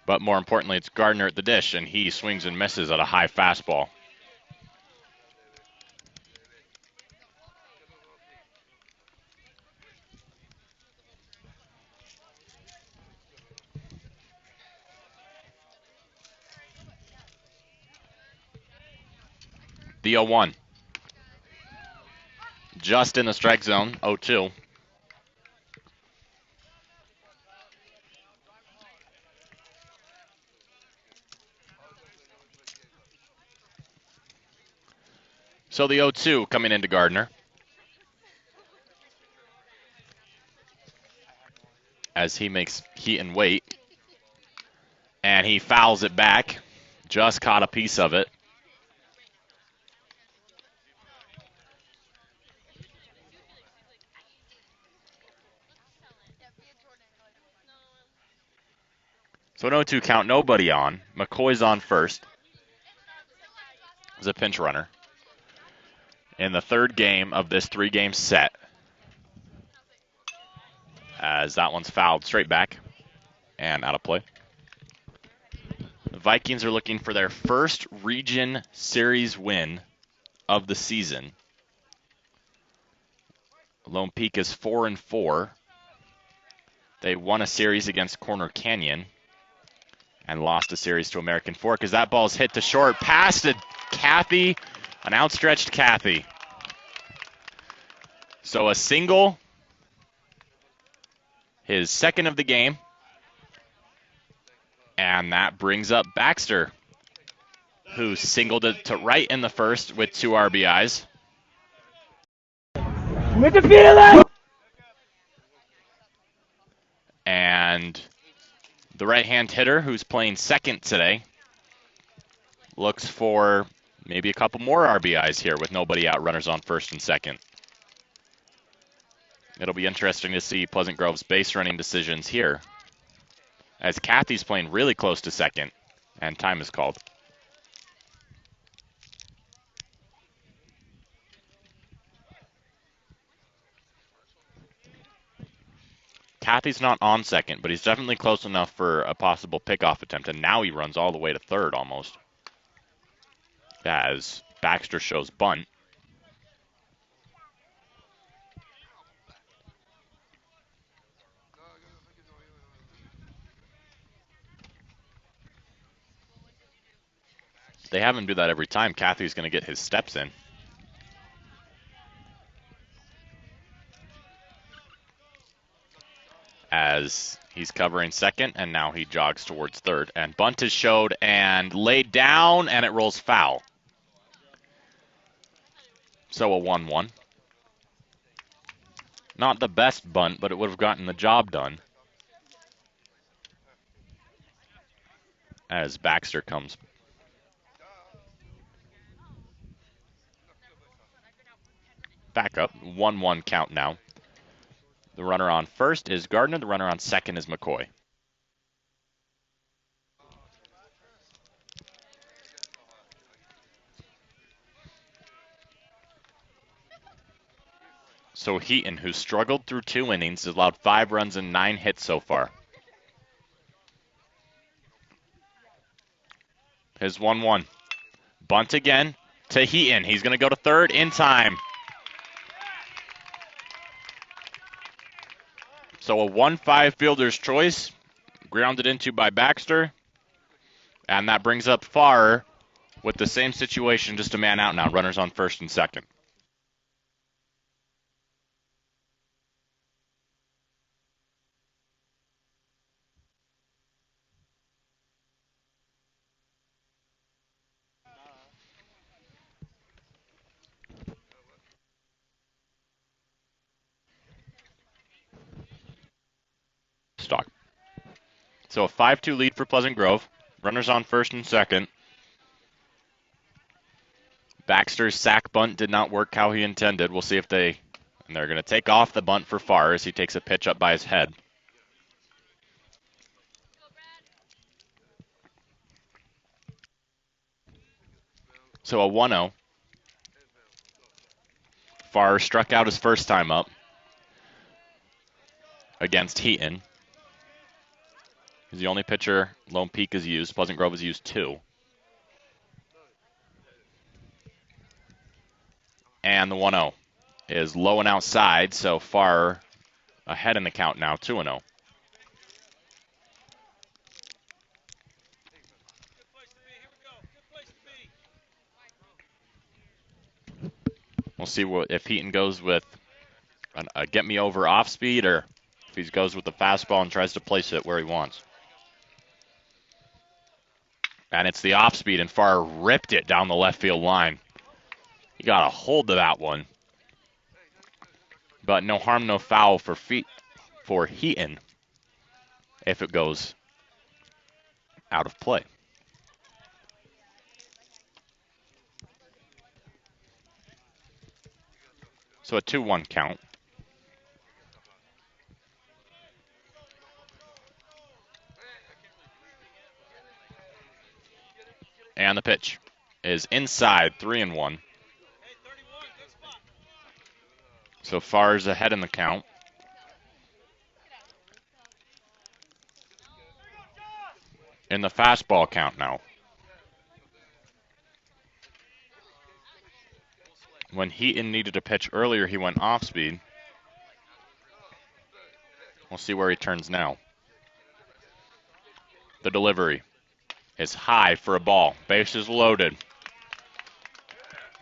But more importantly, it's Gardner at the dish, and he swings and misses at a high fastball. The 0-1. Just in the strike zone, 0-2. So the 0-2 coming into Gardner. As he makes Heaton wait. And he fouls it back. Just caught a piece of it. So an 0-2 count, nobody on. McCoy's on first. As a pinch runner. In the third game of this 3-game set. As that one's fouled straight back and out of play. The Vikings are looking for their first region series win of the season. Lone Peak is 4-4. They won a series against Corner Canyon and lost a series to American Fork as that ball's hit to short. Pass to Cathy, an outstretched Cathy. So a single, his second of the game, and that brings up Baxter, who singled it to right in the first with 2 RBIs. With the feeling! And the right-hand hitter, who's playing second today, looks for maybe a couple more RBIs here with nobody out, runners on first and second. It'll be interesting to see Pleasant Grove's base running decisions here, as Cathy's playing really close to second, and time is called. Cathy's not on second, but he's definitely close enough for a possible pickoff attempt, and now he runs all the way to third almost, as Baxter shows bunt. They have him do that every time. Cathy's going to get his steps in. As he's covering second, and now he jogs towards third. And bunt is showed and laid down, and it rolls foul. So a 1-1. Not the best bunt, but it would have gotten the job done. As Baxter comes back up. 1-1 count now. The runner on first is Gardner. The runner on second is McCoy. So Heaton, who struggled through 2 innings, has allowed 5 runs and 9 hits so far. His 1-1. Bunt again to Heaton. He's going to go to third in time. So a 1-5 fielder's choice, grounded into by Baxter. And that brings up Farr with the same situation, just a man out now. Runners on first and second. Stock. So a 5-2 lead for Pleasant Grove. Runners on first and second. Baxter's sack bunt did not work how he intended. We'll see if they're going to take off the bunt for Farr as he takes a pitch up by his head. So a 1-0. Farr struck out his first time up against Heaton. He's the only pitcher Lone Peak has used. Pleasant Grove has used 2. And the 1-0 is low and outside, so Farr ahead in the count now, 2-0. We'll see if Heaton goes with a get me over off speed or if he goes with the fastball and tries to place it where he wants. And it's the off speed, and Farr ripped it down the left field line. He got a hold of that one. But no harm, no foul for Heaton if it goes out of play. So a 2-1 count. And the pitch is inside, 3-1. So Farr's ahead in the count. In the fastball count now. When Heaton needed a pitch earlier, he went off speed. We'll see where he turns now. The delivery is high for a ball. Bases loaded.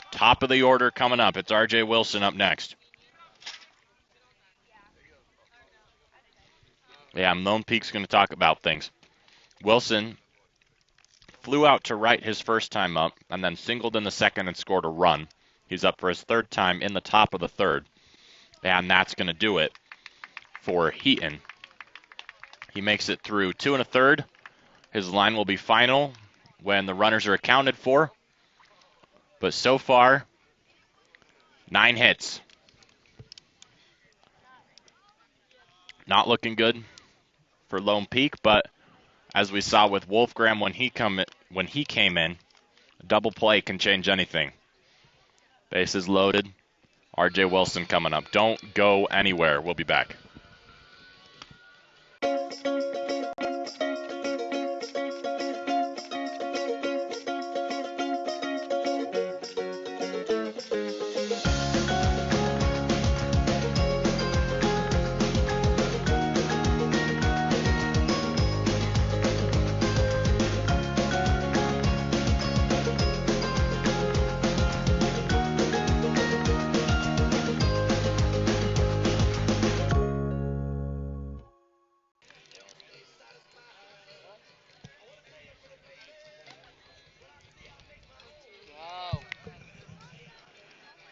Top of the order coming up. It's R.J. Wilson up next. Yeah, Lone Peak's going to talk about things. Wilson flew out to right his first time up and then singled in the second and scored a run. He's up for his third time in the top of the third. And that's going to do it for Heaton. He makes it through 2 1/3. His line will be final when the runners are accounted for. But so far, 9 hits. Not looking good for Lone Peak, but as we saw with Wolfgram when he came in, a double play can change anything. Bases loaded. R.J. Wilson coming up. Don't go anywhere. We'll be back.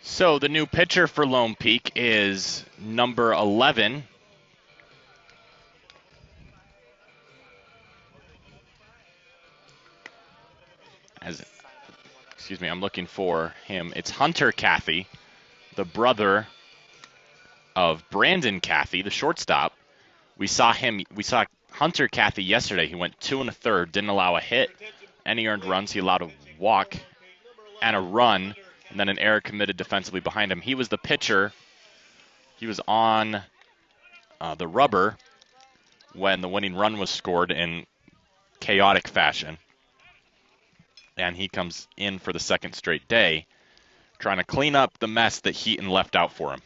So the new pitcher for Lone Peak is number 11. I'm looking for him. It's Hunter Cathy, the brother of Brandon Cathy, the shortstop. We saw Hunter Cathy yesterday. He went 2 1/3, didn't allow a hit. Any earned runs, he allowed a walk and a run, and then an error committed defensively behind him. He was the pitcher. He was on the rubber when the winning run was scored in chaotic fashion. And he comes in for the second straight day, trying to clean up the mess that Heaton left out for him.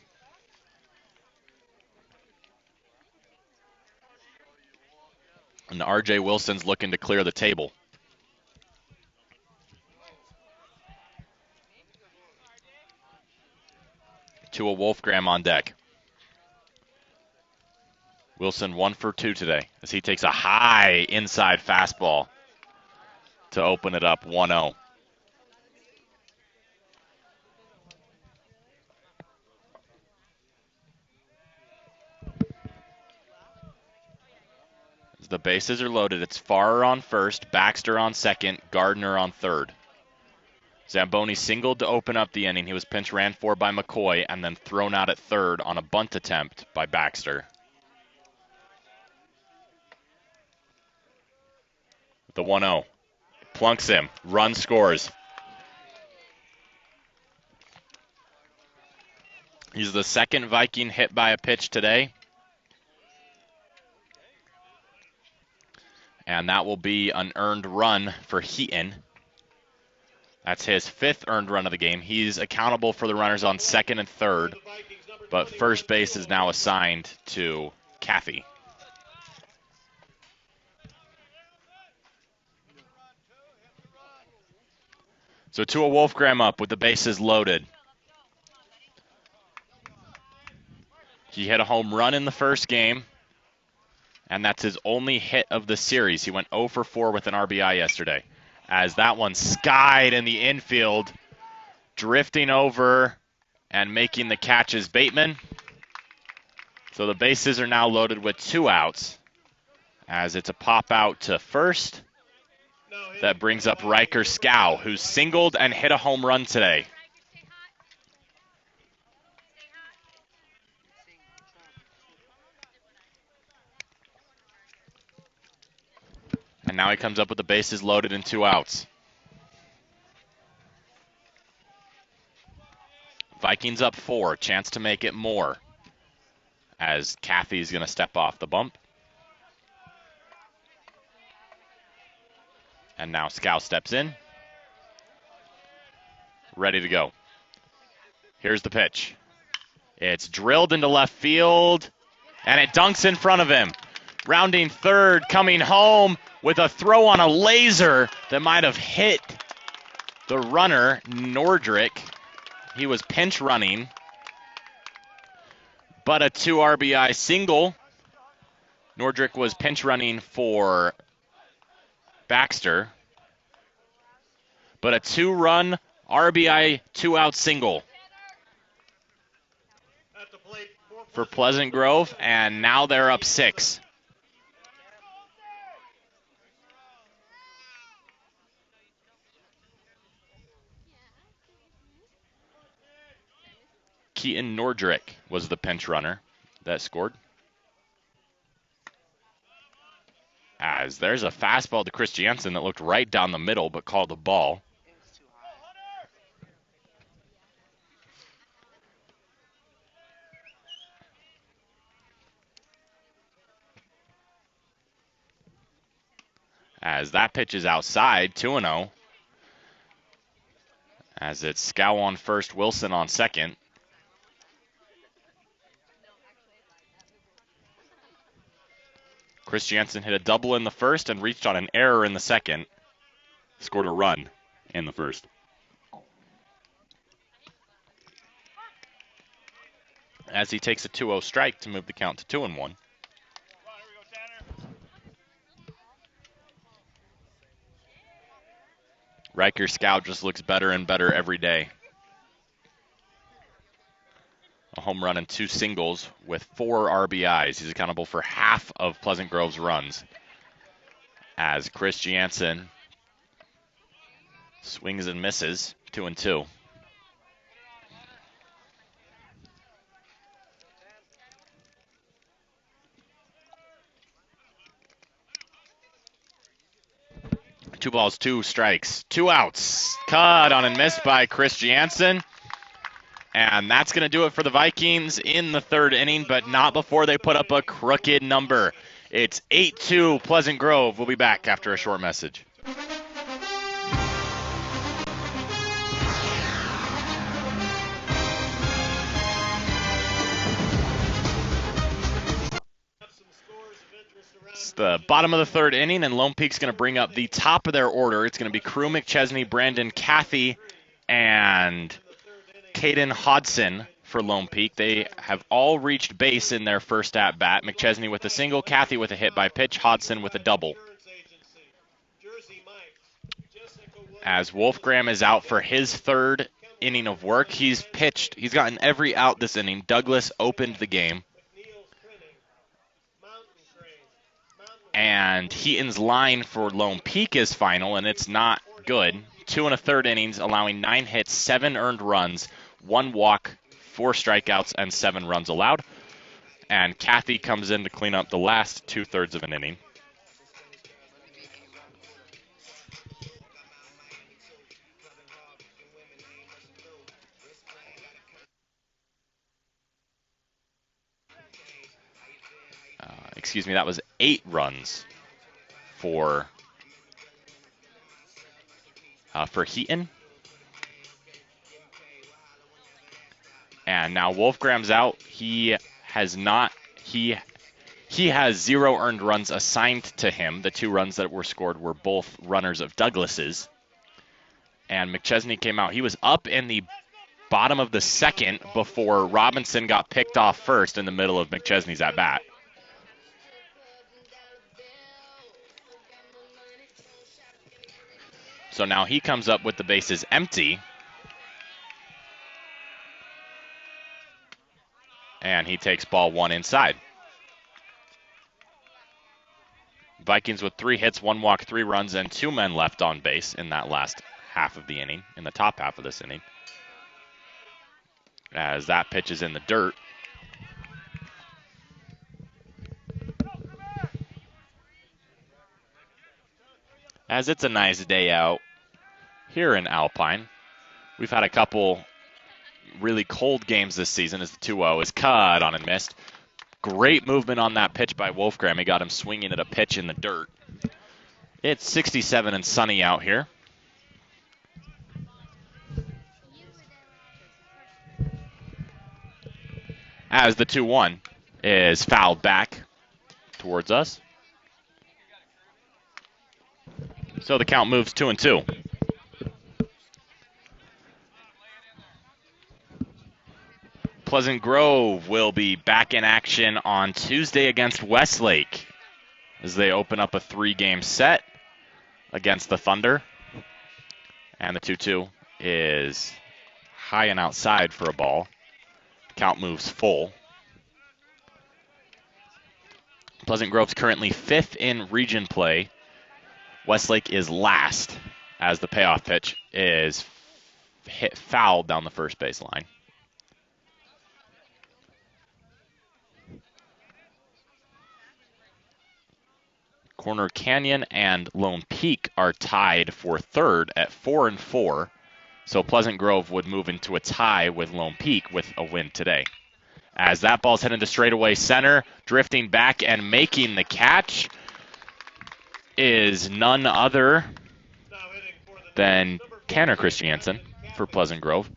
And R.J. Wilson's looking to clear the table. Tua Wolfgram on deck. Wilson 1 for 2 today as he takes a high inside fastball to open it up 1-0. As the bases are loaded, it's Farrer on first, Baxter on second, Gardner on third. Zamboni singled to open up the inning. He was pinch ran for by McCoy and then thrown out at third on a bunt attempt by Baxter. The 1-0. Plunks him. Run scores. He's the second Viking hit by a pitch today. And that will be an earned run for Heaton. That's his 5th earned run of the game. He's accountable for the runners on second and third, but first base is now assigned to Cathy. So Tua Wolfgram up with the bases loaded. He hit a home run in the first game, and that's his only hit of the series. He went 0 for 4 with an RBI yesterday, as that one skied in the infield, drifting over and making the catch is Bateman. So the bases are now loaded with 2 outs, as it's a pop out to first. That brings up Riker Scow, who singled and hit a home run today. And now he comes up with the bases loaded and 2 outs. Vikings up 4, chance to make it more, as Cathy's going to step off the bump. And now Scow steps in. Ready to go. Here's the pitch. It's drilled into left field, and it dunks in front of him. Rounding third, coming home with a throw on a laser that might have hit the runner, Nordrick. He was pinch running, but a 2 RBI single. Nordrick was pinch running for Baxter, but a 2-run RBI 2-out single for Pleasant Grove, and now they're up 6. Keaton Nordrick was the pinch runner that scored. As there's a fastball to Chris Jansen that looked right down the middle but called a ball. As that pitch is outside, 2-0. As it's Scow on first, Wilson on second. Chris Jansen hit a double in the first and reached on an error in the second. Scored a run in the first. As he takes a 2-0 strike to move the count to 2-1. Riker Scow just looks better and better every day. A home run and 2 singles with 4 RBIs. He's accountable for half of Pleasant Grove's runs. As Chris Jansen swings and misses, 2-2. Two balls, 2 strikes, 2 outs. Cut on and missed by Chris Jansen. And that's going to do it for the Vikings in the 3rd inning, but not before they put up a crooked number. It's 8-2 Pleasant Grove. We'll be back after a short message. It's the bottom of the 3rd inning, and Lone Peak's going to bring up the top of their order. It's going to be Crew McChesney, Brandon Cathy, and Caden Hodson for Lone Peak. They have all reached base in their first at-bat. McChesney with a single, Cathy with a hit by pitch, Hodson with a double. As Wolfgram is out for his third inning of work, he's pitched. He's gotten every out this inning. Douglas opened the game. And Heaton's line for Lone Peak is final, and it's not good. 2 1/3 innings, allowing 9 hits, 7 earned runs, 1 walk, 4 strikeouts, and 7 runs allowed. And Cathy comes in to clean up the last 2/3 of an inning. Excuse me, that was 8 runs for Heaton. And now Wolfgram's out. He has 0 earned runs assigned to him. The 2 runs that were scored were both runners of Douglas's. And McChesney came out. He was up in the bottom of the second before Robinson got picked off first in the middle of McChesney's at-bat. So now he comes up with the bases empty. And he takes ball 1 inside. Vikings with 3 hits, 1 walk, 3 runs, and 2 men left on base in that last half of the inning, in the top half of this inning. As that pitch is in the dirt. As it's a nice day out here in Alpine. We've had a couple really cold games this season as the 2-0 is cut on and missed. Great movement on that pitch by Wolfgram. He got him swinging at a pitch in the dirt. It's 67 and sunny out here. As the 2-1 is fouled back towards us. So the count moves 2-2. Pleasant Grove will be back in action on Tuesday against Westlake as they open up a 3-game set against the Thunder. And the 2-2 is high and outside for a ball. Count moves full. Pleasant Grove's currently 5th in region play. Westlake is last as the payoff pitch is hit fouled down the first baseline. Corner Canyon and Lone Peak are tied for 3rd at 4-4. So Pleasant Grove would move into a tie with Lone Peak with a win today. As that ball's headed to straightaway center, drifting back and making the catch is none other than Tanner Christiansen for Pleasant Grove.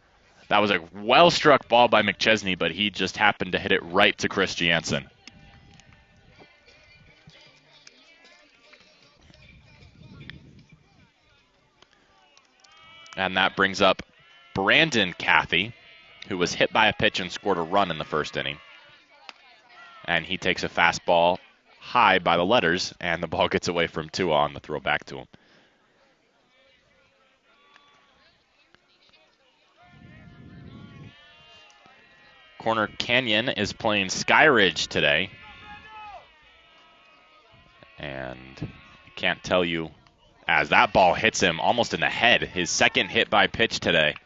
That was a well-struck ball by McChesney, but he just happened to hit it right to Christiansen. And that brings up Brandon Cathy, who was hit by a pitch and scored a run in the first inning. And he takes a fastball high by the letters, and the ball gets away from Tua on the throw back to him. Corner Canyon is playing Skyridge today. And I can't tell you, as that ball hits him almost in the head, his second hit by pitch today.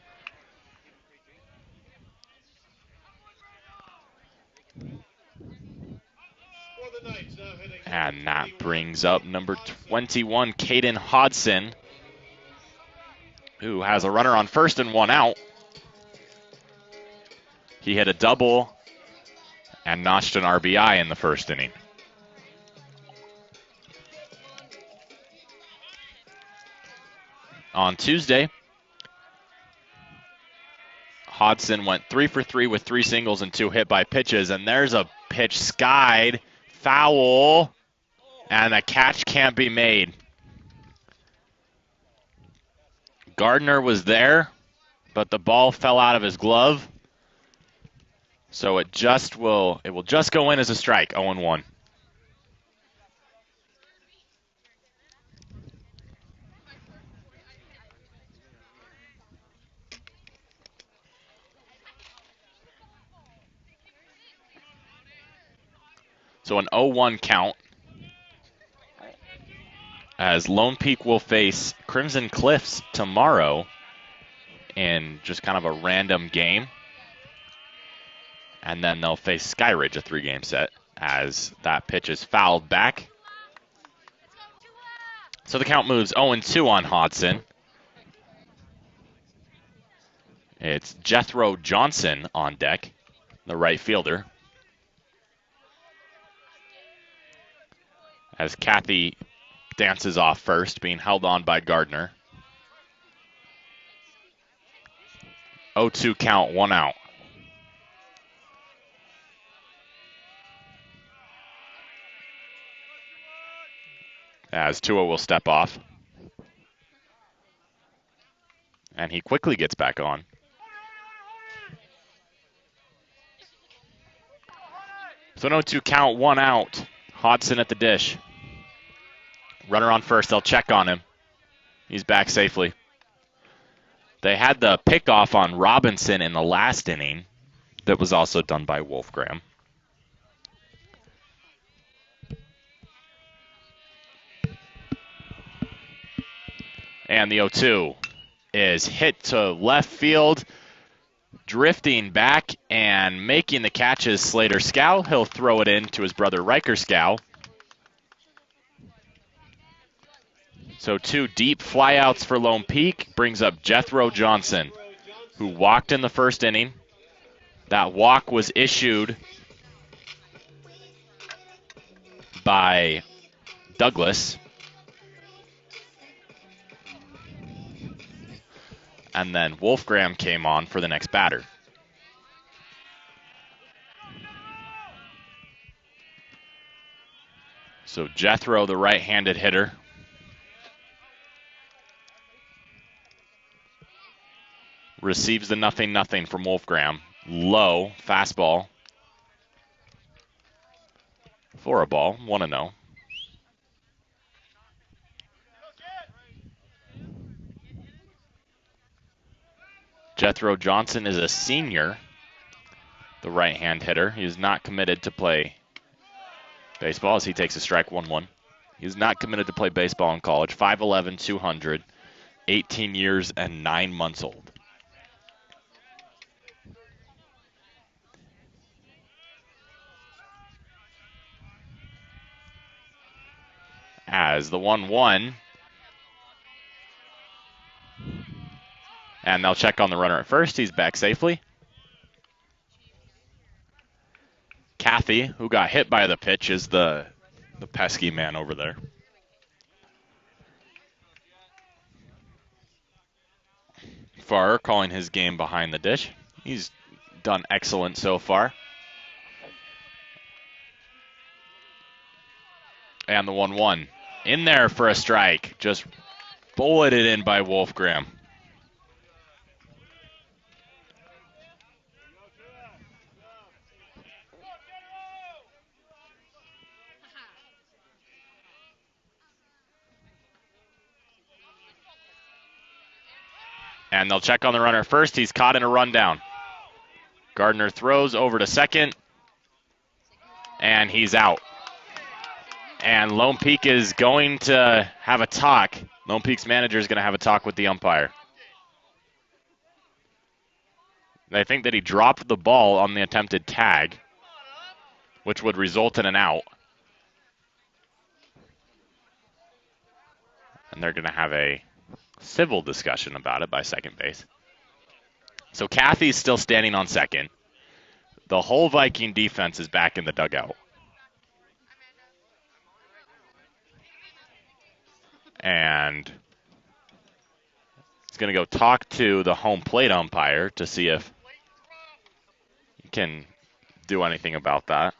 And that brings up number 21, Caden Hodson, who has a runner on first and 1 out. He hit a double and notched an RBI in the first inning. On Tuesday, Hodson went 3 for 3 with 3 singles and 2 hit by pitches, and there's a pitch skied, foul, and a catch can't be made. Gardner was there, but the ball fell out of his glove. So it will just go in as a strike, 0-1. So an 0-1 count, as Lone Peak will face Crimson Cliffs tomorrow in just kind of a random game. And then they'll face Skyridge, a 3-game set, as that pitch is fouled back. So the count moves 0-2 on Hodson. It's Jethro Johnson on deck, the right fielder. As Kathy dances off first, being held on by Gardner. 0-2 count, 1 out. As Tua will step off. And he quickly gets back on. So an 0-2 count, 1 out. Hodson at the dish. Runner on first, they'll check on him. He's back safely. They had the pickoff on Robinson in the last inning that was also done by Wolfgram. And the 0-2 is hit to left field, drifting back and making the catch is Slater Scow. He'll throw it in to his brother Riker Scow. So 2 deep flyouts for Lone Peak brings up Jethro Johnson, who walked in the first inning. That walk was issued by Douglas. And then Wolfgram came on for the next batter. So Jethro, the right-handed hitter. Receives the 0-0 from Wolfgram. Low, fastball. For a ball, 1-0. Jethro Johnson is a senior, the right-hand hitter. He is not committed to play baseball as he takes a strike, 1-1. He is not committed to play baseball in college. 5'11", 200, 18 years and 9 months old. As the 1-1. And they'll check on the runner at first. He's back safely. Kathy, who got hit by the pitch, is the pesky man over there. Farr calling his game behind the dish. He's done excellent so far. And the 1-1. In there for a strike. Just bulleted in by Wolfgram. And they'll check on the runner first. He's caught in a rundown. Gardner throws over to second. And he's out. And Lone Peak is going to have a talk. Lone Peak's manager is going to have a talk with the umpire. They think that he dropped the ball on the attempted tag, which would result in an out. And they're going to have a civil discussion about it by second base. So Kathy's still standing on second. The whole Viking defense is back in the dugout. And he's going to go talk to the home plate umpire to see if he can do anything about that.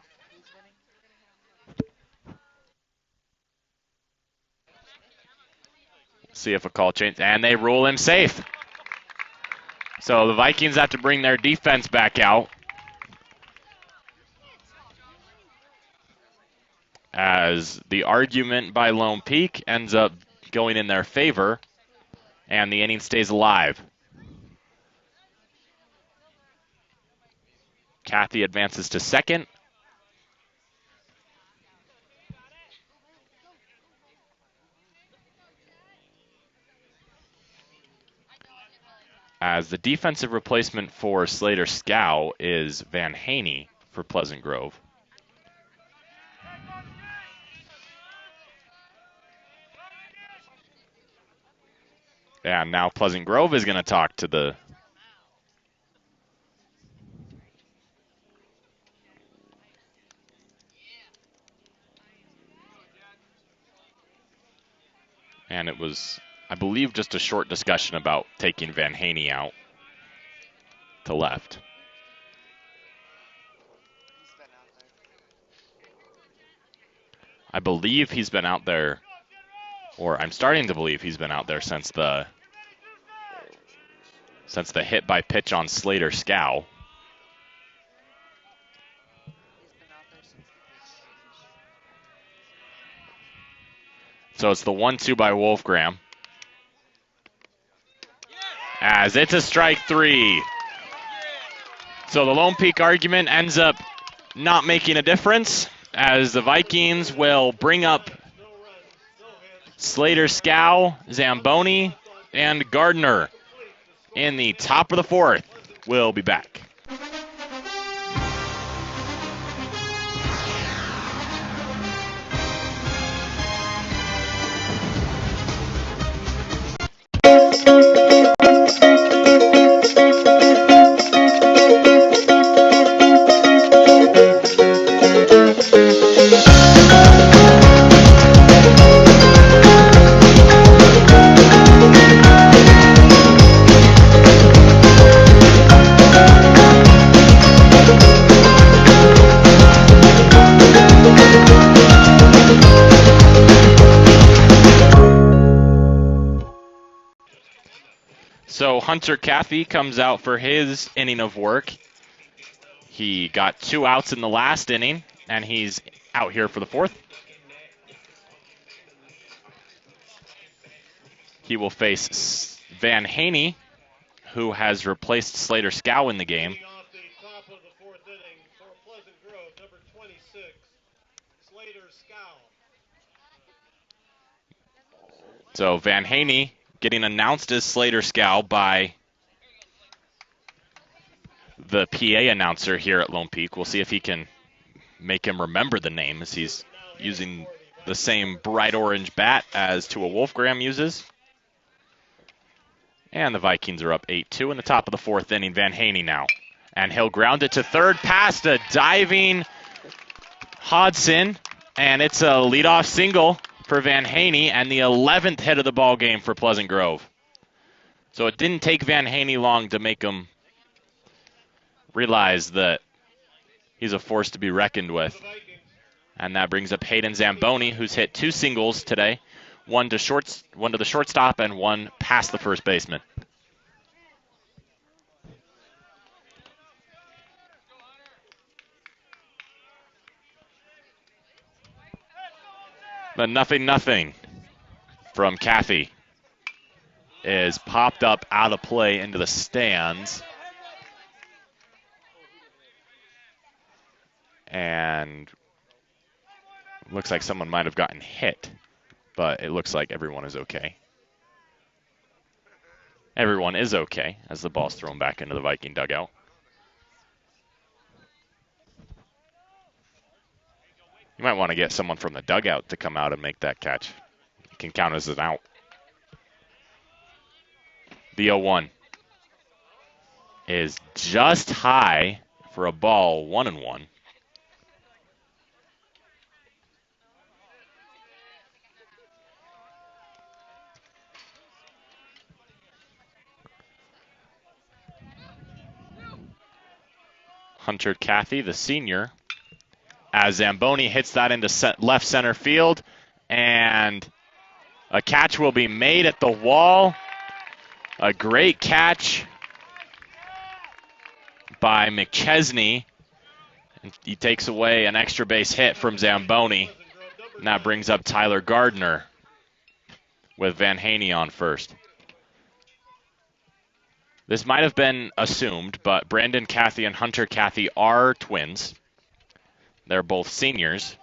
See if a call changes. And they rule him safe. So the Vikings have to bring their defense back out. as the argument by Lone Peak ends up going in their favor, and the inning stays alive. Kathy advances to second. As the defensive replacement for Slater Scow is Van Haney for Pleasant Grove. And now Pleasant Grove is going to talk to the and it was, I believe, just a short discussion about taking Van Haney out to left. I believe he's been out there, or I'm starting to believe he's been out there since the hit by pitch on Slater Scow. So it's the 1-2 by Wolfgram. As it's a strike three. So the Lone Peak argument ends up not making a difference, as the Vikings will bring up Slater Scow, Zamboni, and Gardner in the top of the fourth. We'll be back. So Hunter Caffey comes out for his inning of work. He got 2 outs in the last inning, and he's out here for the fourth. He will face Van Haney, who has replaced Slater Scow in the game. Off the top of the fourth inning for Pleasant Grove, number 26, Slater Scow. So Van Haney getting announced as Slater Scow by the PA announcer here at Lone Peak. We'll see if he can make him remember the name, as he's using the same bright orange bat as Tua Wolfgram uses. And the Vikings are up 8-2 in the top of the fourth inning. Van Haney now. And he'll ground it to third past a diving Hodson. And it's a leadoff single for Van Haney and the 11th hit of the ball game for Pleasant Grove. So it didn't take Van Haney long to make him realize that he's a force to be reckoned with. And that brings up Hayden Zamboni, who's hit 2 singles today, one to the shortstop and one past the first baseman. The 0-0 from Caffey is popped up out of play into the stands. And looks like someone might have gotten hit, but it looks like everyone is okay. Everyone is okay as the ball's thrown back into the Viking dugout. You might want to get someone from the dugout to come out and make that catch. It can count as an out. The 0-1 is just high for a ball, 1-1. Hunter Caffey, the senior, as Zamboni hits that into left center field, and a catch will be made at the wall. A great catch by McChesney. He takes away an extra base hit from Zamboni. And that brings up Tyler Gardner with Van Haney on first. This might have been assumed, but Brandon Cathy and Hunter Cathy are twins. They're both seniors.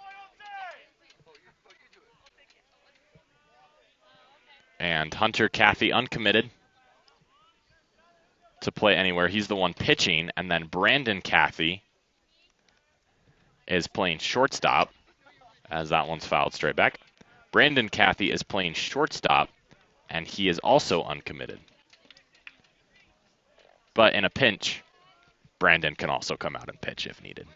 And Hunter Cathy uncommitted to play anywhere. He's the one pitching, and then Brandon Cathy is playing shortstop, as that one's fouled straight back. Brandon Cathy is playing shortstop, and he is also uncommitted. But in a pinch, Brandon can also come out and pitch if needed.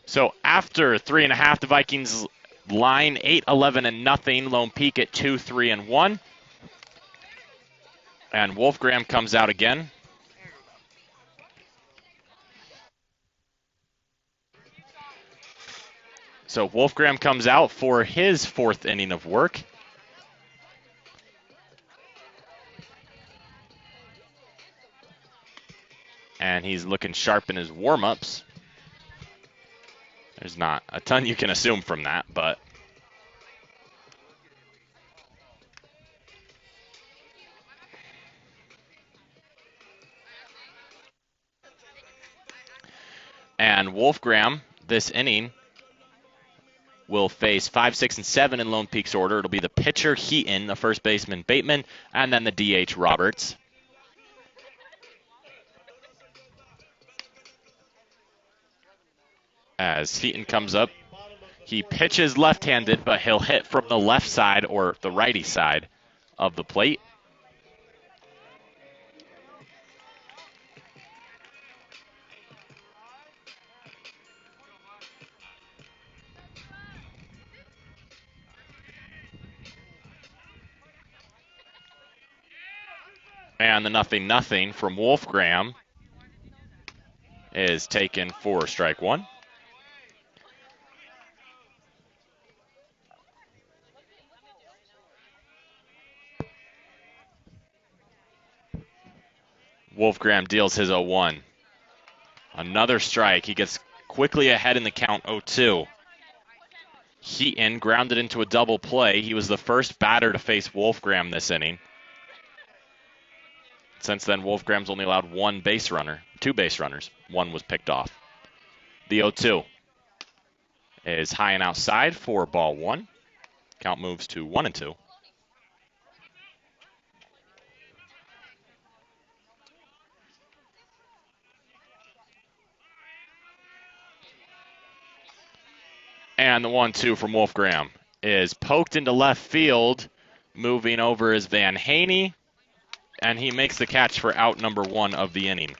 So after 3.5, the Vikings line 8-11 and nothing. Lone Peak at 2-3-1. And Wolfgram comes out again. So Wolfgram comes out for his 4th inning of work. And he's looking sharp in his warm-ups. There's not a ton you can assume from that, but and Wolfgram this inning will face 5, 6, and 7 in Lone Peak's order. It'll be the pitcher Heaton, the first baseman Bateman, and then the DH Roberts. As Heaton comes up, he pitches left-handed, but he'll hit from the left side or the righty side of the plate. And the 0-0 from Wolfgram is taken for strike one. Wolfgram deals his 0-1. Another strike. He gets quickly ahead in the count, 0-2. Heaton grounded into a double play. He was the first batter to face Wolfgram this inning. Since then, Wolfgram's only allowed 2 base runners. One was picked off. The 0-2 is high and outside for ball one. Count moves to 1-2. And the 1-2 from Wolfgram is poked into left field. Moving over is Van Haney. And he makes the catch for out number 1 of the inning.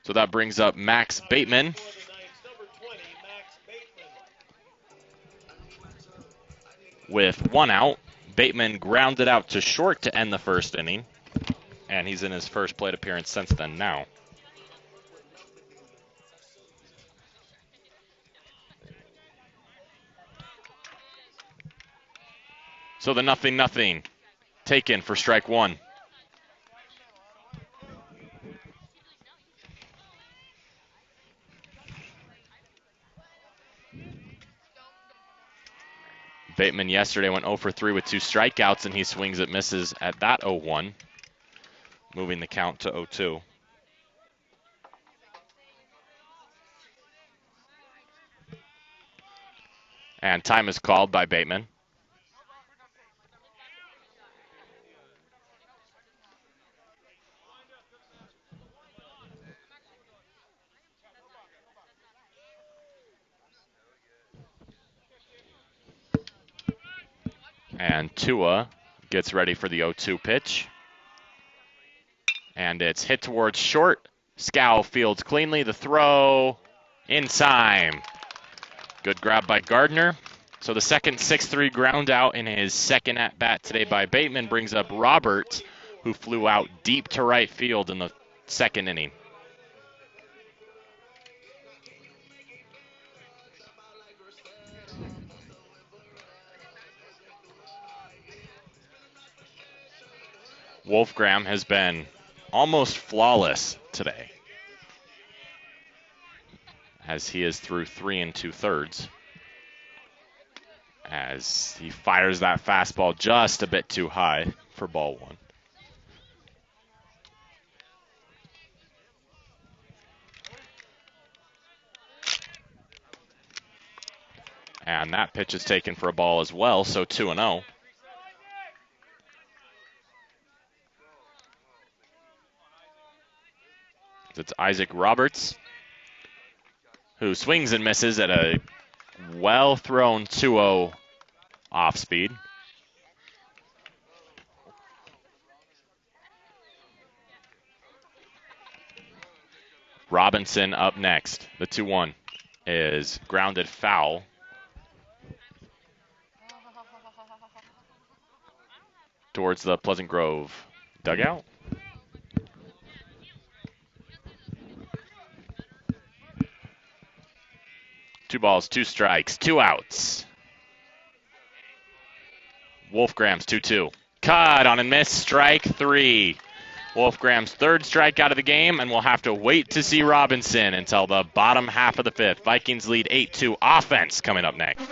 So that brings up Max Bateman. With 1 out, Bateman grounded out to short to end the first inning. And he's in his first plate appearance since then now. So the 0-0 taken for strike one. Bateman yesterday went 0 for 3 with 2 strikeouts, and he swings and misses at that 0-1, moving the count to 0-2. And time is called by Bateman. And Tua gets ready for the 0-2 pitch. And it's hit towards short. Scow fields cleanly. The throw in time. Good grab by Gardner. So the second 6-3 ground out in his second at-bat today by Bateman brings up Roberts, who flew out deep to right field in the second inning. Wolfgram has been almost flawless today, as he is through 3 2/3. As he fires that fastball just a bit too high for ball 1. And that pitch is taken for a ball as well, so 2-0. It's Isaac Roberts, who swings and misses at a well-thrown 2-0 off speed. Robinson up next. The 2-1 is grounded foul. Towards the Pleasant Grove dugout. Two balls, 2 strikes, 2 outs. Wolfgram's 2-2. Cut on and miss, strike 3. Wolfgram's third strikeout of the game, and we'll have to wait to see Robinson until the bottom half of the 5th. Vikings lead 8-2. Offense coming up next.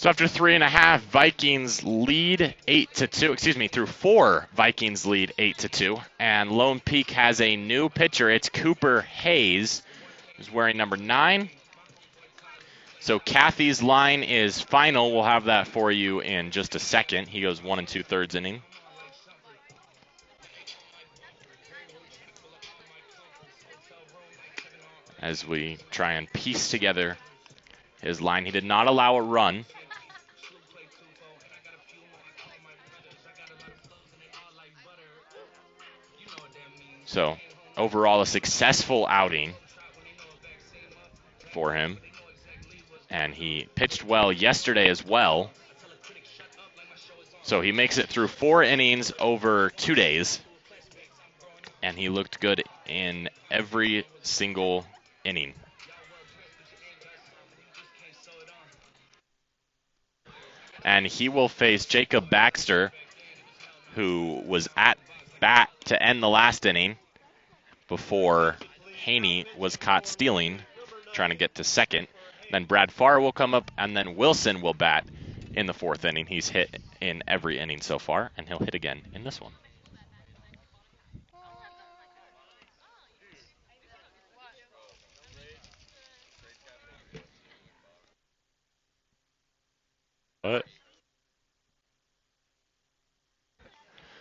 So after 3.5, Vikings lead 8-2. Through 4, Vikings lead 8-2. And Lone Peak has a new pitcher. It's Cooper Hayes, who's wearing number 9. So Kathy's line is final. We'll have that for you in just a second. He goes 1 2/3 inning. As we try and piece together his line, he did not allow a run. So, overall, a successful outing for him. And he pitched well yesterday as well. So he makes it through 4 innings over 2 days. And he looked good in every single inning. And he will face Jacob Baxter, who was at bat to end the last inning before Haney was caught stealing, trying to get to second. Then Brad Farr will come up, and then Wilson will bat in the 4th inning. He's hit in every inning so far, and he'll hit again in this one.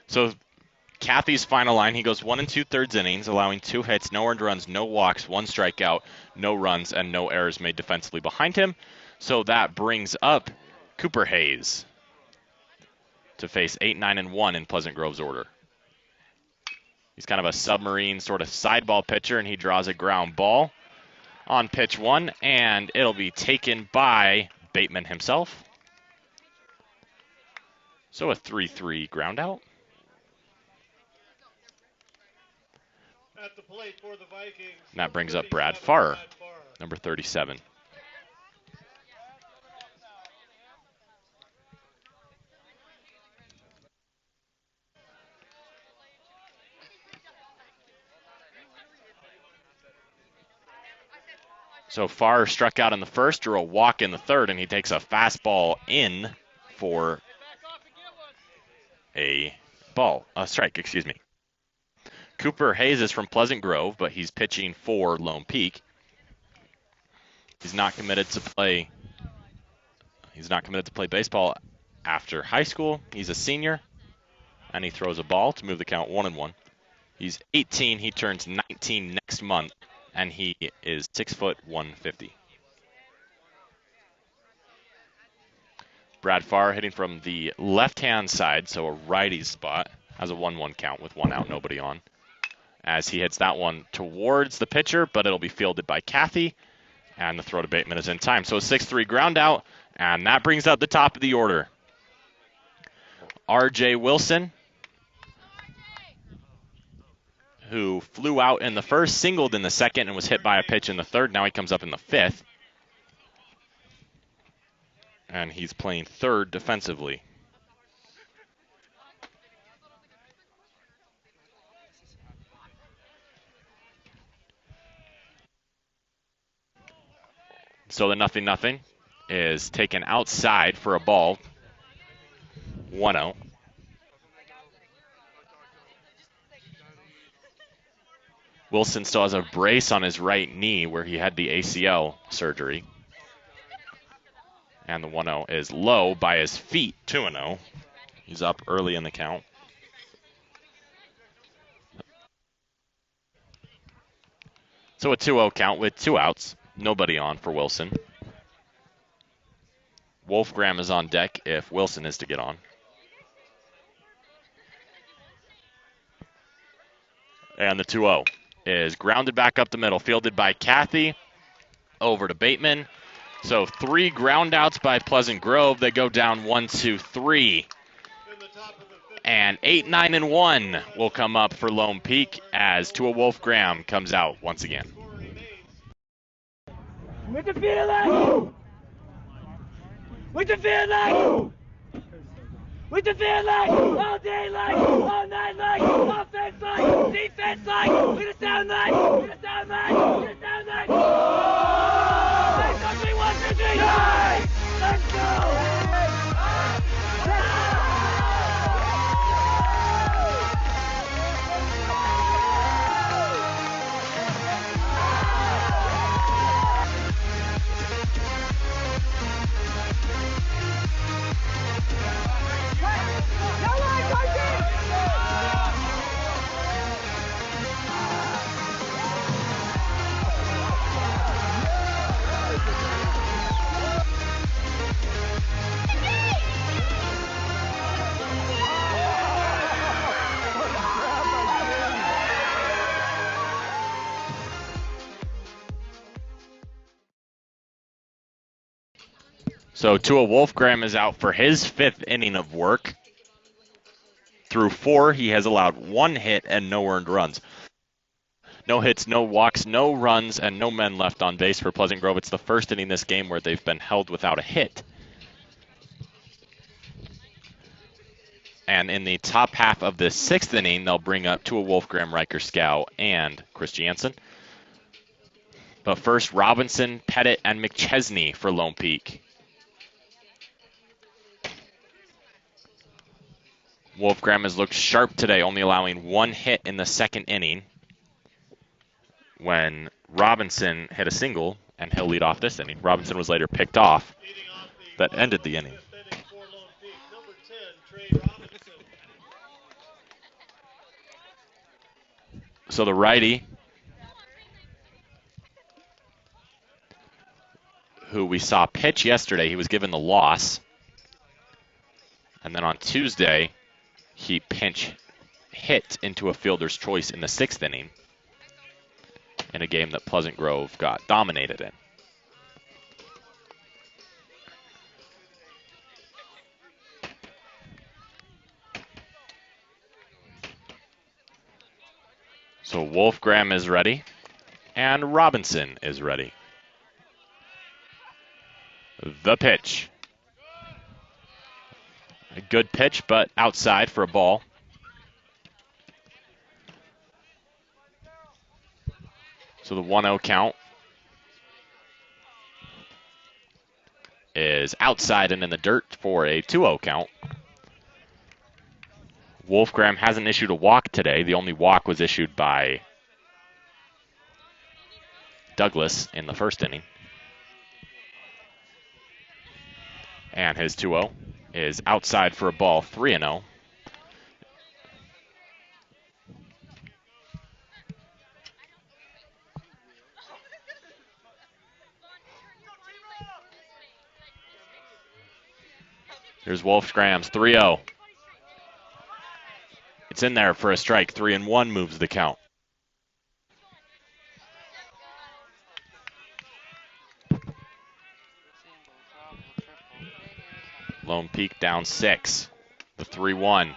So Kathy's final line, he goes 1 2/3 innings, allowing 2 hits, no earned runs, no walks, 1 strikeout, no runs, and no errors made defensively behind him. So that brings up Cooper Hayes to face 8, 9, and 1 in Pleasant Grove's order. He's kind of a submarine sort of sideball pitcher, and he draws a ground ball. on pitch 1, and it'll be taken by Bateman himself. So a 3-3 ground out. At the plate for the Vikings. And that brings up 37, Brad Farr, Brad Farr. number 37. So Farr struck out in the first, drew a walk in the third, and he takes a fastball in for a strike, excuse me. Cooper Hayes is from Pleasant Grove, but he's pitching for Lone Peak. He's not committed to play baseball after high school. He's a senior, and he throws a ball to move the count 1-1. He's 18. He turns 19 next month, and he is 6 foot 150. Brad Farr hitting from the left-hand side, so a righty spot, has a 1-1 count with 1 out, nobody on. As he hits that one towards the pitcher, but it'll be fielded by Cathy, and the throw to Bateman is in time. So a 6-3 ground out, and that brings up the top of the order. R.J. Wilson, who flew out in the first, singled in the second, and was hit by a pitch in the third. Now he comes up in the fifth. And he's playing third defensively. So the 0-0 is taken outside for a ball. 1-0. Wilson still has a brace on his right knee where he had the ACL surgery. And the 1-0 is low by his feet, 2-0. He's up early in the count. So a 2-0 count with 2 outs. Nobody on for Wilson. Wolfgram is on deck if Wilson is to get on. And the 2-0 is grounded back up the middle, fielded by Cathy, over to Bateman. So 3 ground outs by Pleasant Grove. They go down 1-2-3. And 8, 9, and 1 will come up for Lone Peak as Tua Wolfgram comes out once again. With the feeling! With the feeling! With the feeling! All day like, all night like, offense like, defense like, with a sound like, with a sound like, with a sound like. Let's go, 3, 1, 2, 3, let's go! So Tua Wolfgram is out for his 5th inning of work. Through 4, he has allowed 1 hit and no earned runs. No hits, no walks, no runs, and no men left on base for Pleasant Grove. It's the first inning this game where they've been held without a hit. And in the top half of the 6th inning, they'll bring up Tua Wolfgram, Riker Scow, and Chris Jansen. But first, Robinson, Pettit, and McChesney for Lone Peak. Wolfgram has looked sharp today, only allowing 1 hit in the 2nd inning when Robinson hit a single, and he'll lead off this inning. Robinson was later picked off. That ended the inning. So the righty, who we saw pitch yesterday, he was given the loss. And then on Tuesday, he pinch hit into a fielder's choice in the 6th inning. in a game that Pleasant Grove got dominated in. So Wolfgram is ready, and Robinson is ready. The pitch. A good pitch, but outside for a ball. So the 1-0 count is outside and in the dirt for a 2-0 count. Wolfgram hasn't issued a walk today. The only walk was issued by Douglas in the first inning. And his 2-0 is outside for a ball, 3-0. Here's Wolfgram's 3-0. It's in there for a strike. 3-1 moves the count. Lone Peak down 6. The 3-1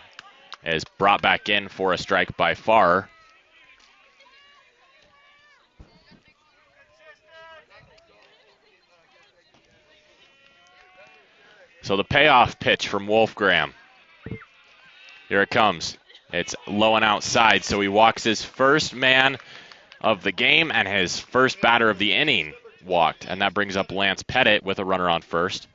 is brought back in for a strike by Farr. So the payoff pitch from Wolfgram. Here it comes. It's low and outside, so he walks his first man of the game and his first batter of the inning walked, and that brings up Lance Pettit with a runner on first.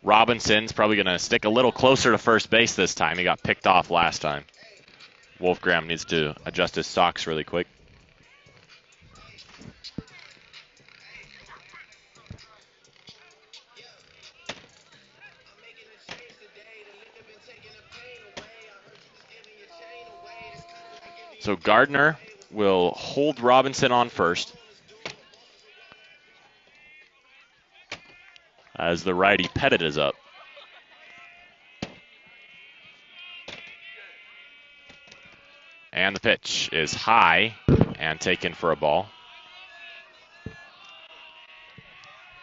Robinson's probably going to stick a little closer to first base this time. He got picked off last time. Wolfgram needs to adjust his socks really quick. So Gardner will hold Robinson on first, as the righty Pettit is up. And the pitch is high and taken for a ball.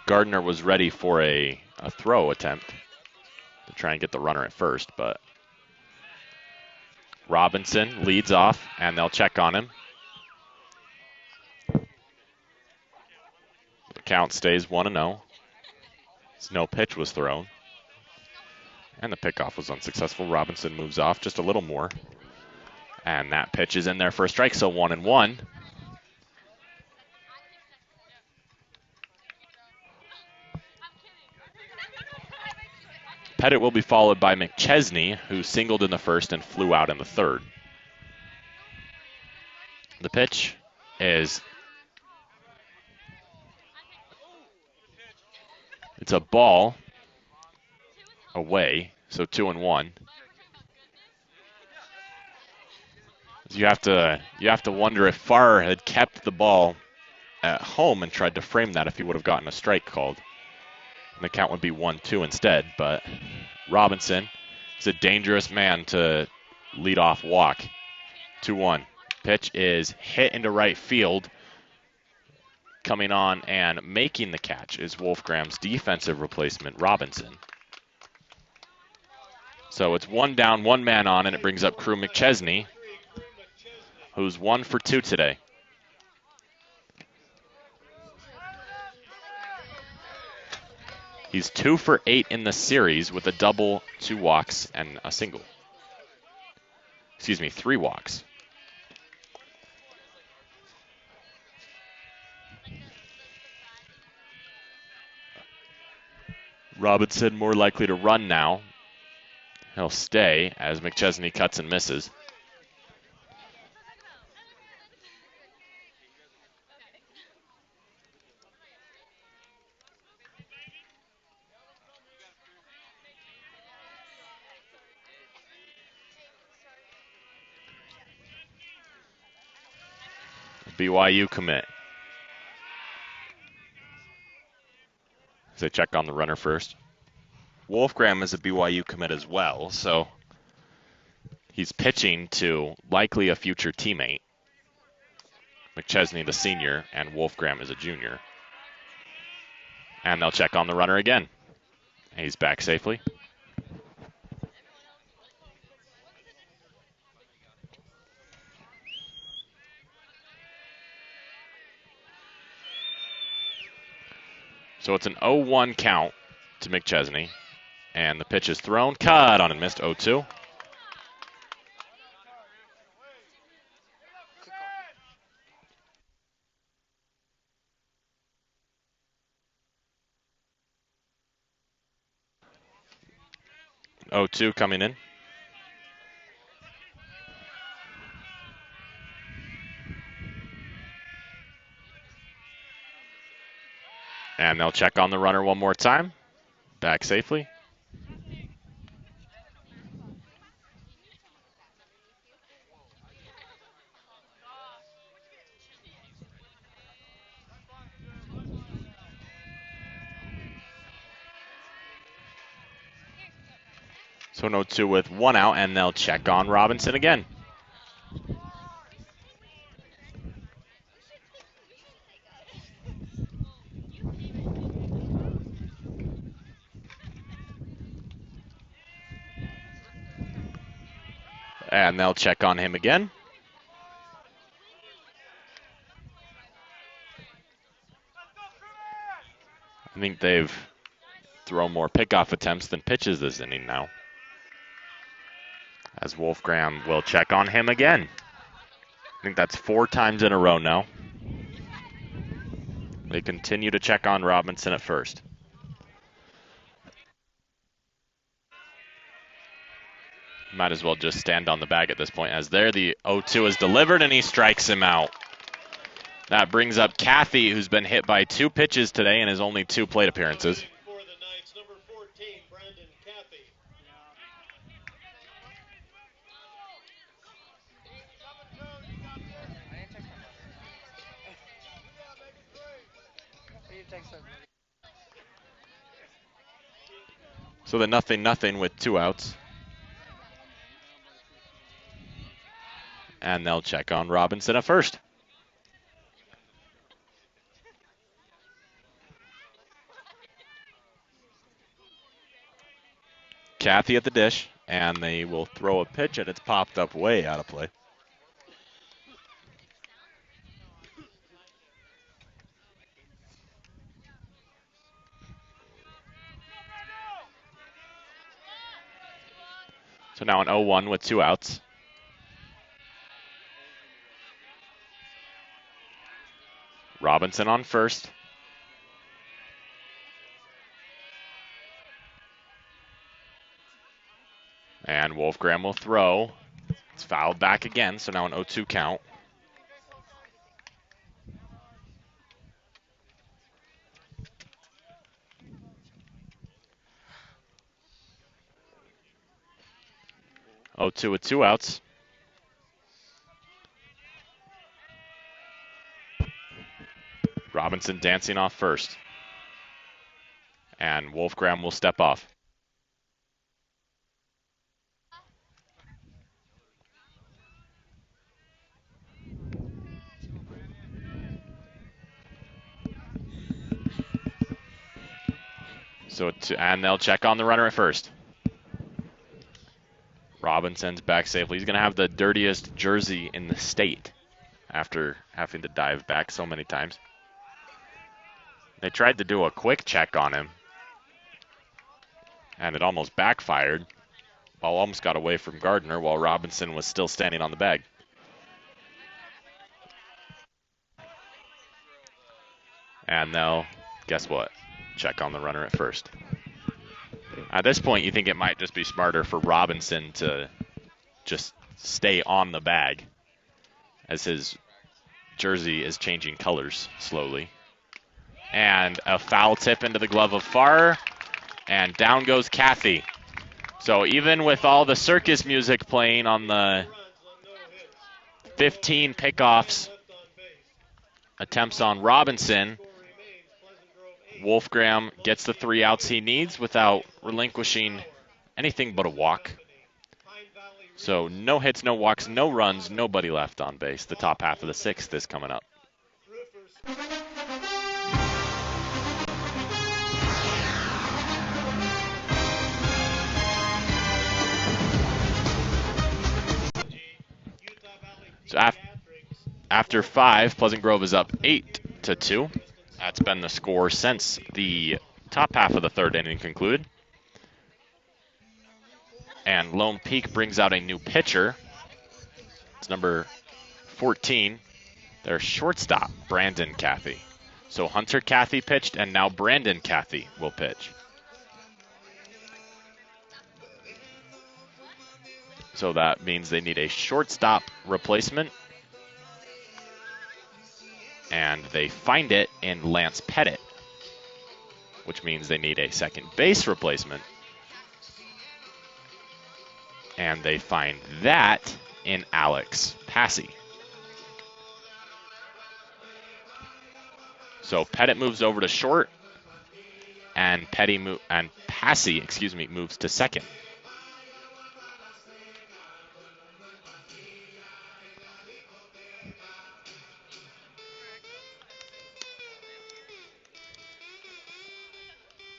Gardner was ready for a throw attempt to try and get the runner at first, but Robinson leads off, and they'll check on him. The count stays 1-0. No pitch was thrown. And the pickoff was unsuccessful. Robinson moves off just a little more. And that pitch is in there for a strike, so 1-1. Pettit will be followed by McChesney, who singled in the first and flew out in the third. The pitch is... It's a ball away, so 2-1. You have to wonder if Farr had kept the ball at home and tried to frame that if he would have gotten a strike called. And the count would be 1-2 instead, but Robinson is a dangerous man to lead off walk. 2-1. Pitch is hit into right field. Coming on and making the catch is Wolfgram's defensive replacement, Robinson. So it's 1 down, 1 man on, and it brings up Crew McChesney, who's 1 for 2 today. He's 2 for 8 in the series with a double, 2 walks, and a single. Excuse me, 3 walks. Robinson more likely to run now. He'll stay as McChesney cuts and misses. BYU commit. As they check on the runner first. Wolfgram is a BYU commit as well, so he's pitching to likely a future teammate. McChesney, the senior, and Wolfgram is a junior. And they'll check on the runner again. He's back safely. So it's an 0-1 count to McChesney. And the pitch is thrown. Cut on and missed. 0-2. Coming in. And they'll check on the runner one more time. Back safely. So 0-2 with 1 out, and they'll check on Robinson again. And they'll check on him again. I think they've thrown more pickoff attempts than pitches this inning now. As Wolfgram will check on him again. I think that's 4 times in a row now. They continue to check on Robinson at first. Might as well just stand on the bag at this point, as there the 0-2 is delivered and he strikes him out. That brings up Cathy, who's been hit by 2 pitches today in his only 2 plate appearances. For the Knights, number 14, Brandon Cathy. So the 0-0 with 2 outs. And they'll check on Robinson at first. Cathy at the dish, and they will throw a pitch, and it's popped up way out of play. So now an 0-1 with 2 outs. Robinson on first. And Wolfgram will throw. It's fouled back again, so now an 0-2 count. Oh, 2 with 2 outs. Robinson dancing off first. And Wolfgram will step off. And they'll check on the runner at first. Robinson's back safely. He's going to have the dirtiest jersey in the state after having to dive back so many times. They tried to do a quick check on him, and it almost backfired. Ball almost got away from Gardner while Robinson was still standing on the bag. And they'll, guess what, check on the runner at first. At this point, you think it might just be smarter for Robinson to just stay on the bag as his jersey is changing colors slowly. And a foul tip into the glove of Farr, and down goes Cathy. So even with all the circus music playing on the 15 pickoffs attempts on Robinson, Wolfgram gets the 3 outs he needs without relinquishing anything but a walk. So no hits, no walks, no runs, nobody left on base. The top half of the 6th is coming up. So after 5, Pleasant Grove is up 8-2. That's been the score since the top half of the third inning concluded. And Lone Peak brings out a new pitcher. It's number 14, their shortstop, Brandon Cathy. So Hunter Cathy pitched, and now Brandon Cathy will pitch. So that means they need a shortstop replacement. And they find it in Lance Pettit, which means they need a second base replacement. And they find that in Alex Passy. So Pettit moves over to short, and Passy, moves to second.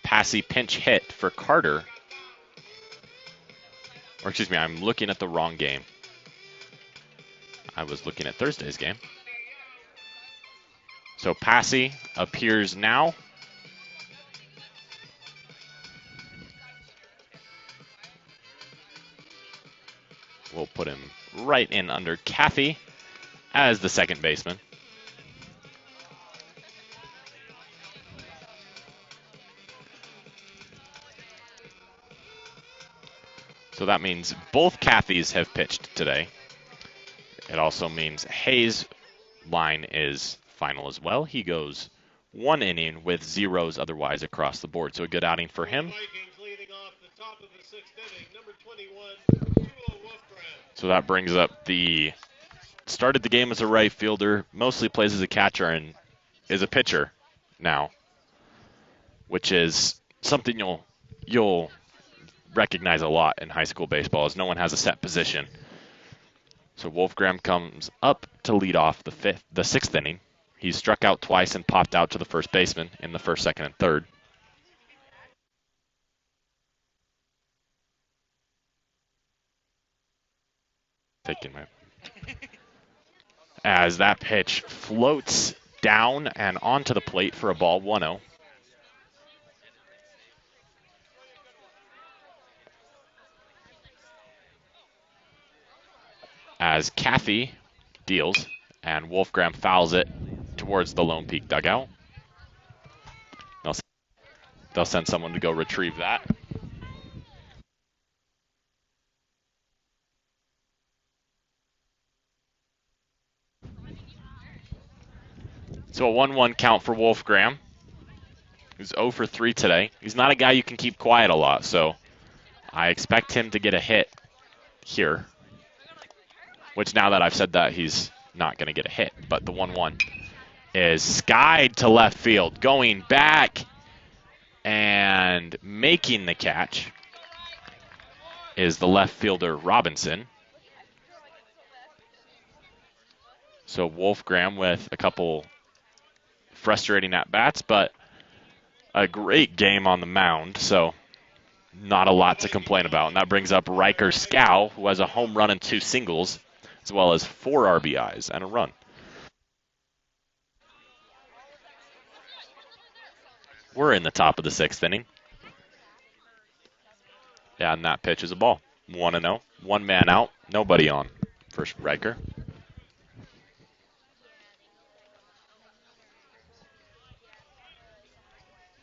Passy pinch hit for Carter. Or excuse me, I'm looking at the wrong game. I was looking at Thursday's game. So Passy appears now. We'll put him right in under Cathy as the second baseman. So that means both Cathys have pitched today. It also means Hayes' line is final as well. He goes 1 inning with zeros otherwise across the board. So a good outing for him. So that brings up started the game as a right fielder, mostly plays as a catcher and is a pitcher now, which is something you'll recognize a lot in high school baseball, as no one has a set position. So Wolfgram comes up to lead off the sixth inning. He struck out twice and popped out to the first baseman in the first, second, and third. As that pitch floats down and onto the plate for a ball, 1-0. As Cathy deals, and Wolfgram fouls it towards the Lone Peak dugout. They'll send someone to go retrieve that. So a 1-1 count for Wolfgram, who's 0 for 3 today. He's not a guy you can keep quiet a lot, so I expect him to get a hit here. Which, now that I've said that, he's not going to get a hit. But the 1-1 is skied to left field, going back and making the catch is the left fielder Robinson. So Wolfgram with a couple frustrating at-bats, but a great game on the mound, so not a lot to complain about. And that brings up Riker Scow, who has a home run and 2 singles, as well as 4 RBIs and a run. We're in the top of the 6th inning. Yeah, and that pitch is a ball. 1-0. 1 man out. Nobody on for Riker.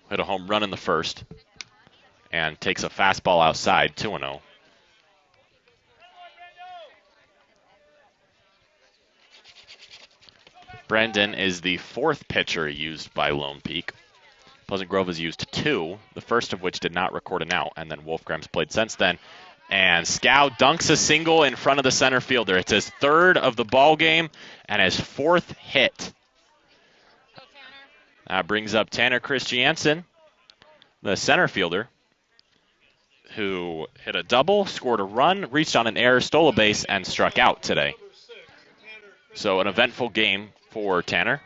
Hit a home run in the first and takes a fastball outside, 2-0. Brendan is the 4th pitcher used by Lone Peak. Pleasant Grove has used 2, the first of which did not record an out, and then Wolfgram's played since then. And Scow dunks a single in front of the center fielder. It's his 3rd of the ball game and his 4th hit. That brings up Tanner Christiansen, the center fielder, who hit a double, scored a run, reached on an error, stole a base, and struck out today. So an eventful game for Tanner.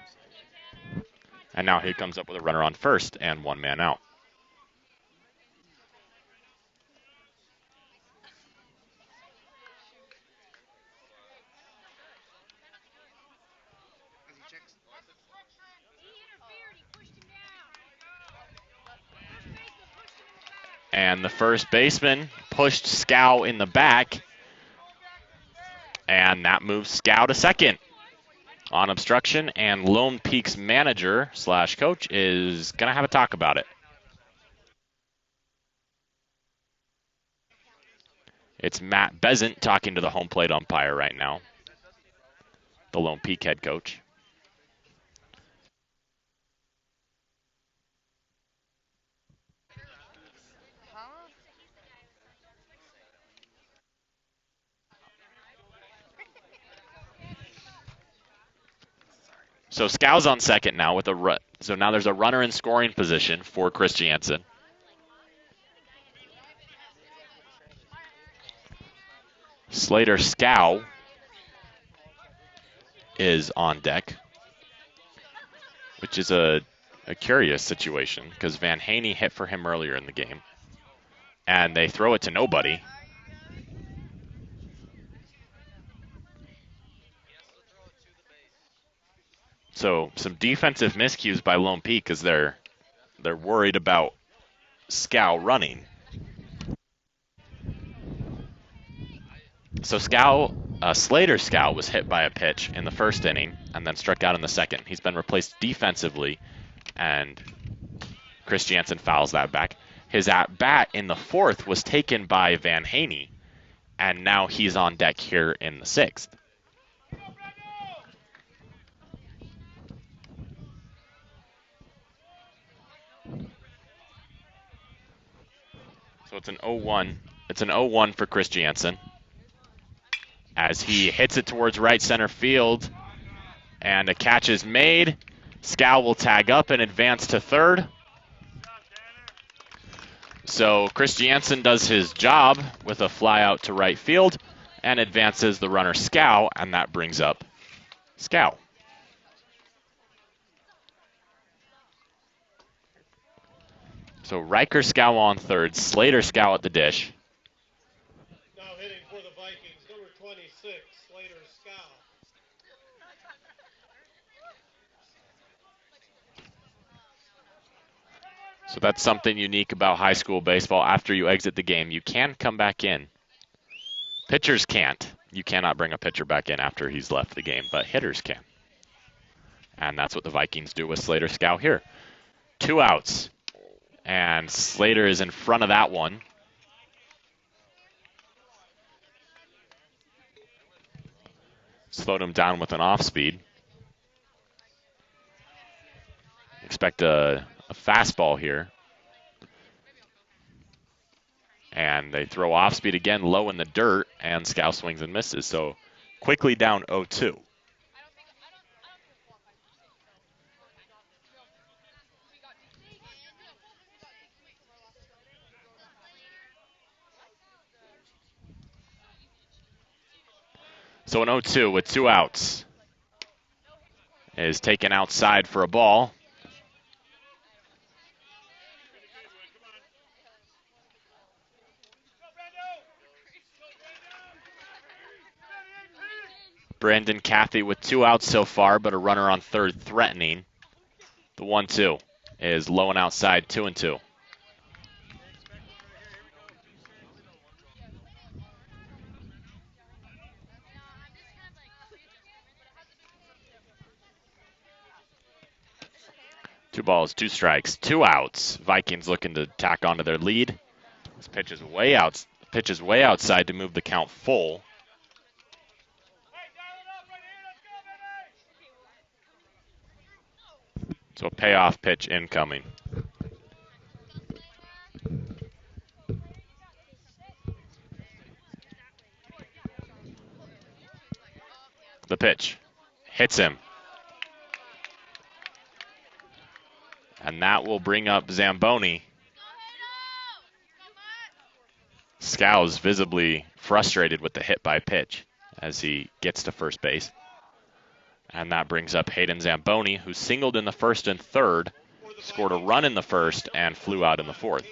And now he comes up with a runner on first and 1 man out. And the first baseman pushed Scow in the back. And that moves Scow to second on obstruction. And Lone Peak's manager / coach is going to have a talk about it. It's Matt Bezant talking to the home plate umpire right now, the Lone Peak head coach. So Scow's on second now with a run. So now there's a runner in scoring position for Chris Jansen. Slater Scow is on deck, which is a curious situation because Van Haney hit for him earlier in the game. And they throw it to nobody. So some defensive miscues by Lone Peak because they're worried about Scow running. So Slater Scow was hit by a pitch in the first inning and then struck out in the second. He's been replaced defensively, and Chris Jansen fouls that back. His at-bat in the fourth was taken by Van Haney, and now he's on deck here in the sixth. So it's an 0-1. It's an 0-1 for Chris Jansen as he hits it towards right center field, and a catch is made. Scow will tag up and advance to third. So Chris Jansen does his job with a fly out to right field and advances the runner Scow, and that brings up Scow. So Riker Scow on third, Slater Scow at the dish. Now hitting for the Vikings, number 26, Slater Scow. So that's something unique about high school baseball. After you exit the game, you can come back in. Pitchers can't. You cannot bring a pitcher back in after he's left the game, but hitters can. And that's what the Vikings do with Slater Scow here. 2 outs. And Slater is in front of that one. Slowed him down with an off speed. Expect a fastball here. And they throw off speed again, low in the dirt, and Scow swings and misses. So quickly down 0-2. So an 0-2 with 2 outs is taken outside for a ball. Brandon Cathey with 2 outs so far, but a runner on third threatening. The 1-2 is low and outside, 2-2. Two balls, 2 strikes, 2 outs. Vikings looking to tack onto their lead. This pitch is way out. Pitch is way outside to move the count full. So a payoff pitch incoming. The pitch hits him. And that will bring up Zamboni. Scow's visibly frustrated with the hit by pitch as he gets to first base. And that brings up Hayden Zamboni, who singled in the first and third, scored a run in the first, and flew out in the fourth.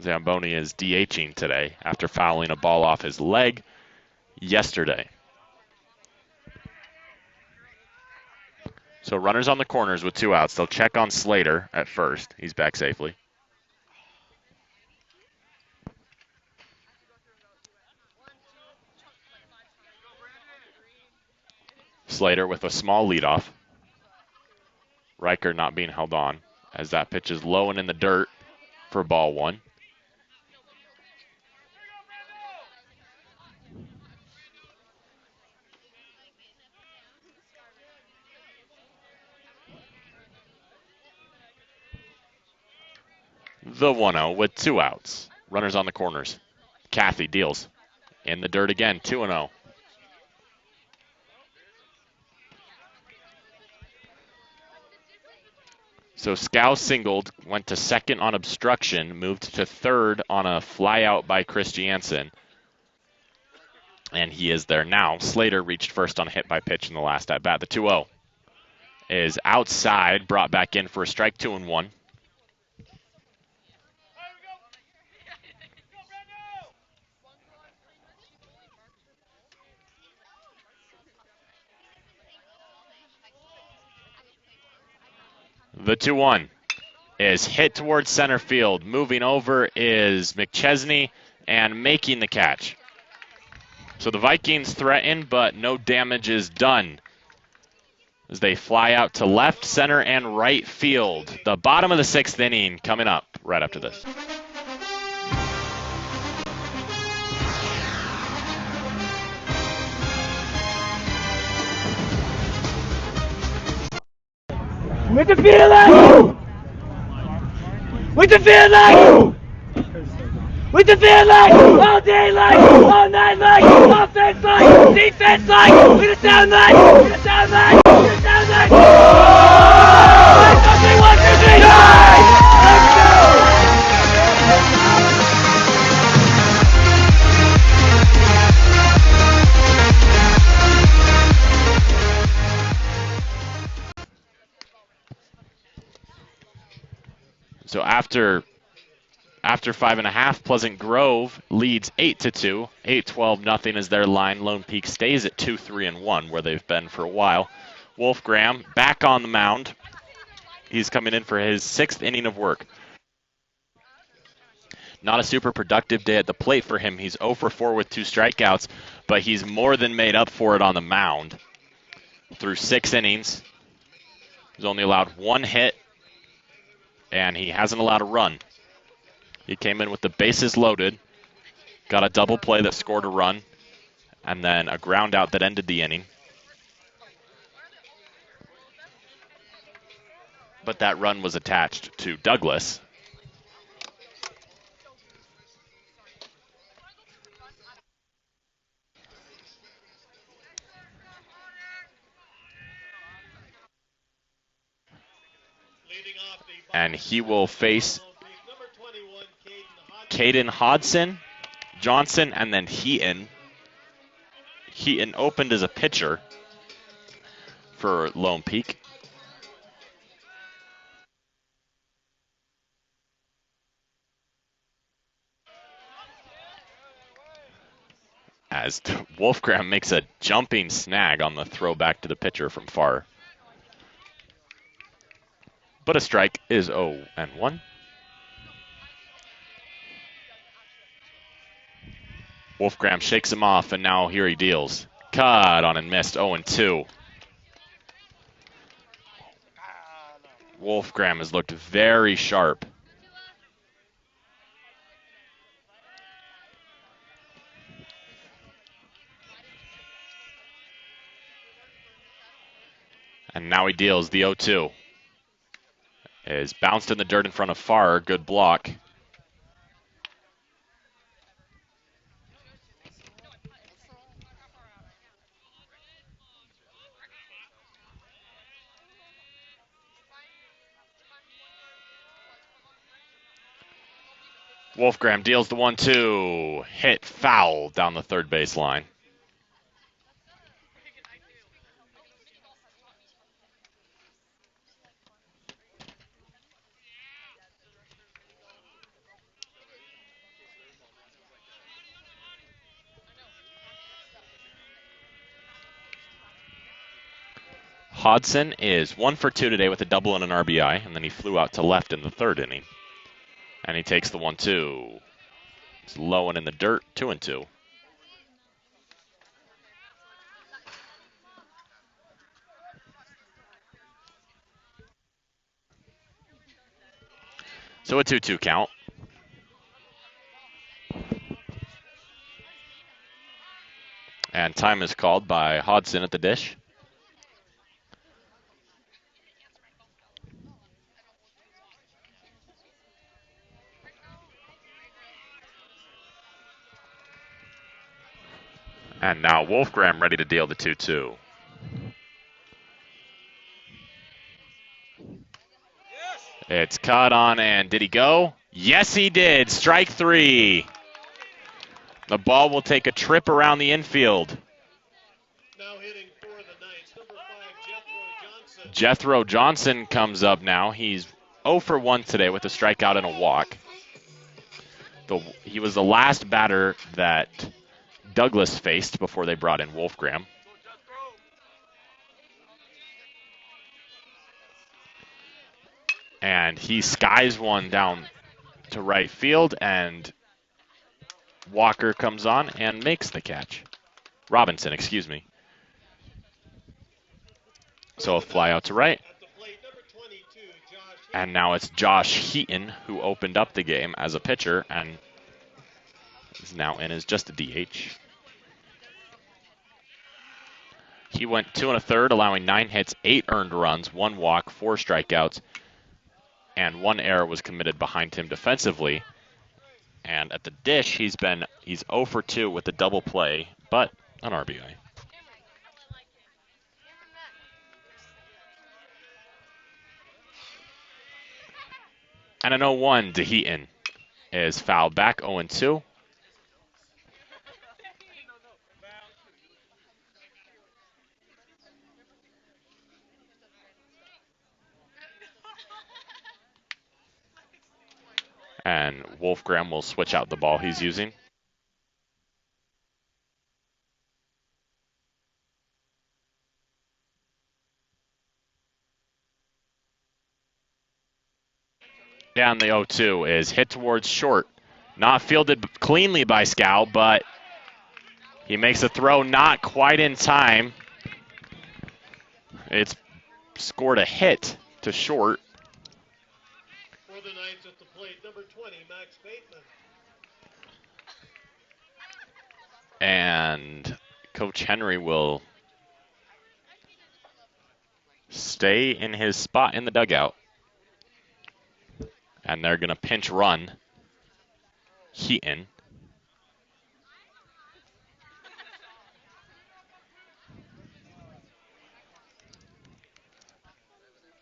Zamboni is DHing today after fouling a ball off his leg yesterday. So runners on the corners with 2 outs. They'll check on Slater at first. He's back safely. Slater with a small leadoff. Riker not being held on as that pitch is low and in the dirt for ball 1. The 1-0 with 2 outs. Runners on the corners. Cathy deals. In the dirt again, 2-0. So Scow singled, went to second on obstruction, moved to third on a fly out by Chris Jansen. And he is there now. Slater reached first on a hit by pitch in the last at bat. The 2-0 is outside, brought back in for a strike, 2-1. The 2-1 is hit towards center field. Moving over is McChesney and making the catch. So the Vikings threaten, but no damage is done as they fly out to left, center, and right field. The bottom of the 6th inning coming up right after this. With the feeling! With the feeling! With the feeling! All day like, all night like, offense like, defense like, with the sound like, with the sound like, with the sound like. Something 1, 2, 3, let's go! So after 5.5, Pleasant Grove leads 8-2. 8-12-0 is their line. Lone Peak stays at 2-3-1, where they've been for a while. Wolf Graham back on the mound. He's coming in for his 6th inning of work. Not a super productive day at the plate for him. He's 0 for 4 with 2 strikeouts, but he's more than made up for it on the mound. Through 6 innings, he's only allowed 1 hit, and he hasn't allowed a run. He came in with the bases loaded, got a double play that scored a run, and then a ground out that ended the inning. But that run was attached to Douglas. And he will face Caden Hodson, Johnson, and then Heaton. Heaton opened as a pitcher for Lone Peak. As Wolfgram makes a jumping snag on the throw back to the pitcher from far. But a strike is 0-1. Wolfgram shakes him off, and now here he deals. Cut on and missed, 0-2. Wolfgram has looked very sharp. And now he deals the 0-2. Is bounced in the dirt in front of Farr. Good block. Wolfgram deals the 1-2. Hit foul down the third base line. Hodson is 1 for 2 today with a double and an RBI, and then he flew out to left in the third inning. And he takes the 1-2. It's low and in the dirt, 2-2. So a 2-2 count. And time is called by Hodson at the dish. And now Wolfgram ready to deal the 2-2. It's caught on, and did he go? Yes, he did. Strike 3. The ball will take a trip around the infield. Now hitting for the Knights, number 5, Jethro Johnson. Jethro Johnson comes up now. He's 0 for 1 today with a strikeout and a walk. He was the last batter that Douglas faced before they brought in Wolfgram. And he skies one down to right field, and Walker comes on and makes the catch. Robinson, excuse me. So a fly out to right. And now it's Josh Heaton who opened up the game as a pitcher and is now in as just a DH. He went 2 1/3, allowing 9 hits, 8 earned runs, 1 walk, 4 strikeouts, and 1 error was committed behind him defensively. And at the dish, he's 0 for 2 with a double play, but an RBI. And an 0-1 to Heaton is fouled back, 0-2. And Wolfgram will switch out the ball he's using. Down the 0-2 is hit towards short. Not fielded cleanly by Scow, but he makes a throw not quite in time. It's scored a hit to short. For the Knights at the plate, number 20, Max Bateman. And Coach Henry will stay in his spot in the dugout. And they're going to pinch run Heaton.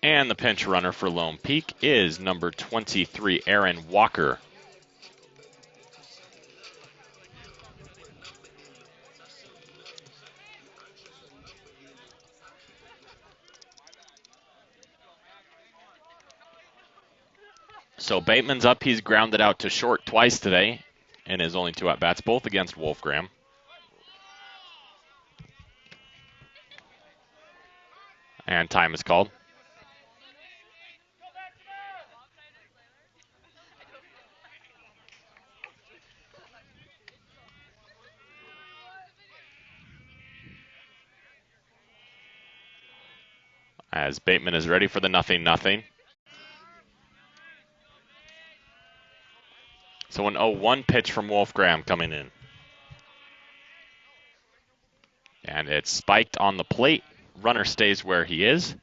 And the pinch runner for Lone Peak is number 23, Aaron Walker. So Bateman's up. He's grounded out to short twice today in his only 2 at-bats, both against Wolfgram. And time is called. As Bateman is ready for the 0-0. So an 0-1 pitch from Wolfgram coming in. And it's spiked on the plate. Runner stays where he is.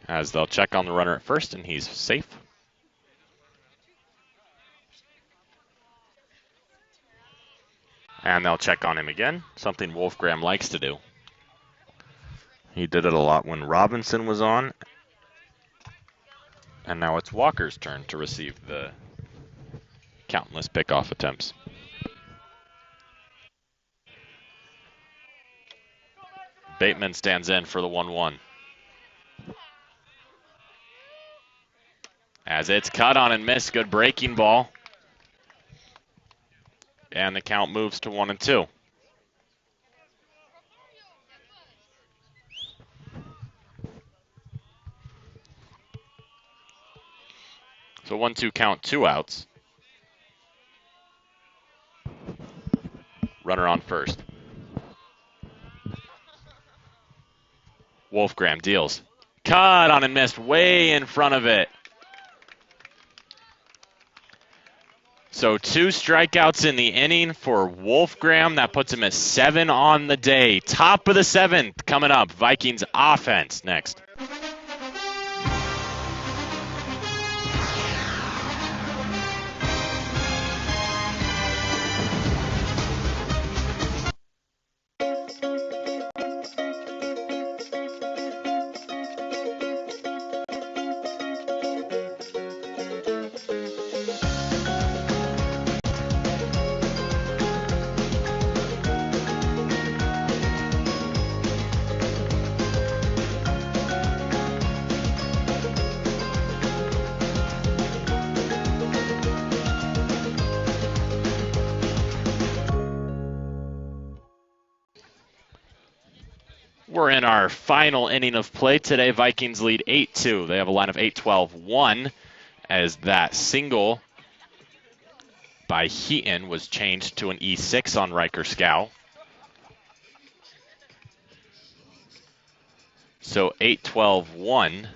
As they'll check on the runner at first, and he's safe. And they'll check on him again, something Wolfgram likes to do. He did it a lot when Robinson was on. And now it's Walker's turn to receive the countless pickoff attempts. Bateman stands in for the 1-1. as it's cut on and missed. Good breaking ball. And the count moves to 1-2. So 1-2 count, 2 outs. Runner on first. Wolfgram deals. Cut on and missed, way in front of it. So 2 strikeouts in the inning for Wolfgram. That puts him at 7 on the day. Top of the 7th coming up. Vikings offense next. We're in our final inning of play today. Vikings lead 8-2. They have a line of 8-12-1 as that single by Heaton was changed to an E6 on Riker Scow. So 8-12-1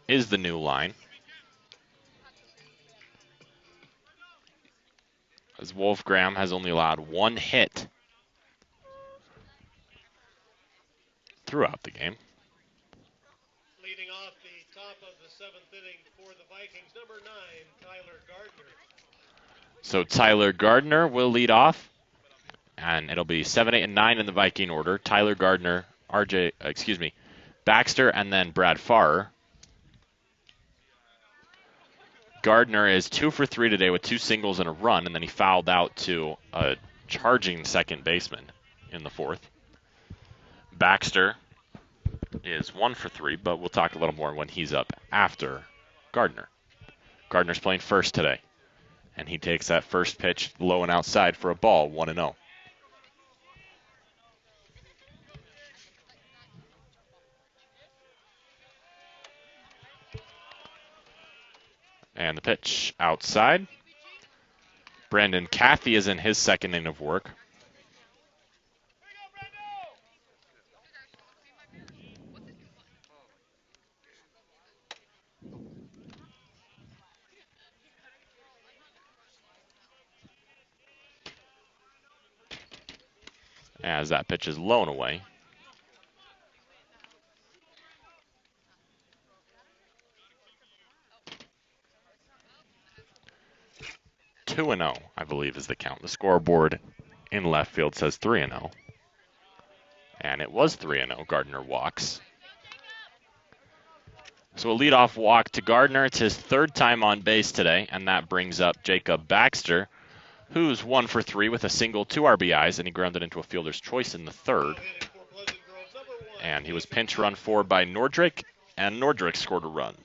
is the new line. As Wolfgram has only allowed 1 hit throughout the game. Leading off the top of the 7th inning for the Vikings, number 9, Tyler Gardner. So Tyler Gardner will lead off, and it'll be 7, 8, and 9 in the Viking order. Tyler Gardner, Baxter, and then Brad Farrer. Gardner is 2 for 3 today with 2 singles and a run, and then he fouled out to a charging second baseman in the 4th. Baxter is 1 for 3, but we'll talk a little more when he's up after Gardner. Gardner's playing first today, and he takes that first pitch low and outside for a ball, 1-0. And the pitch outside. Brandon Cathy is in his second inning of work. As that pitch is low and away. Two and 0, I believe, is the count. The scoreboard in left field says 3-0. And it was 3-0. Gardner walks. So a leadoff walk to Gardner. It's his 3rd time on base today, and that brings up Jacob Baxter, who's 1 for 3 with a single, 2 RBIs, and he grounded into a fielder's choice in the 3rd. And he was pinch run for by Nordrick, and Nordrick scored a run.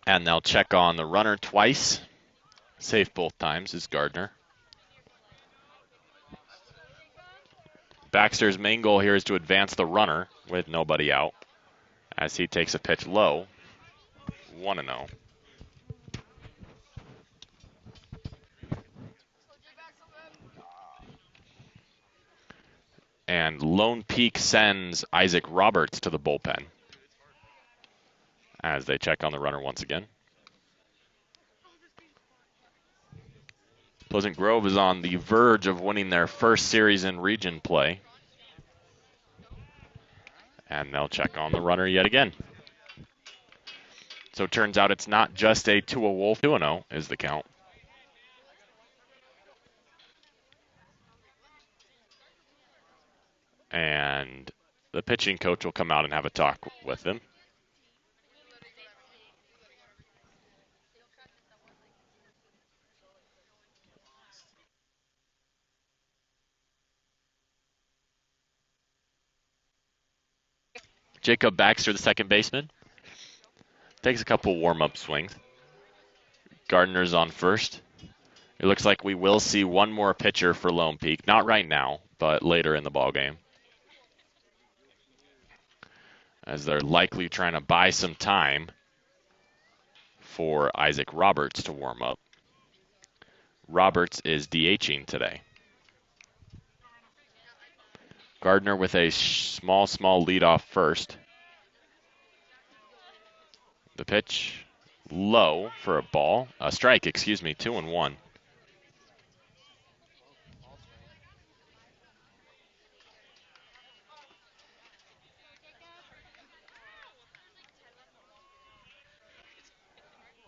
And they'll check on the runner twice. Safe both times is Gardner. Baxter's main goal here is to advance the runner with nobody out as he takes a pitch low, 1-0. And Lone Peak sends Isaac Roberts to the bullpen as they check on the runner once again. Pleasant Grove is on the verge of winning their first series in region play. And they'll check on the runner yet again. So it turns out it's not just a Tua Wolf. 2-0 is the count. And the pitching coach will come out and have a talk with him. Jacob Baxter, the second baseman, takes a couple warm-up swings. Gardner's on first. It looks like we will see one more pitcher for Lone Peak. Not right now, but later in the ballgame, as they're likely trying to buy some time for Isaac Roberts to warm up. Roberts is DHing today. Gardner with a small lead off first. The pitch low for a strike, 2-1.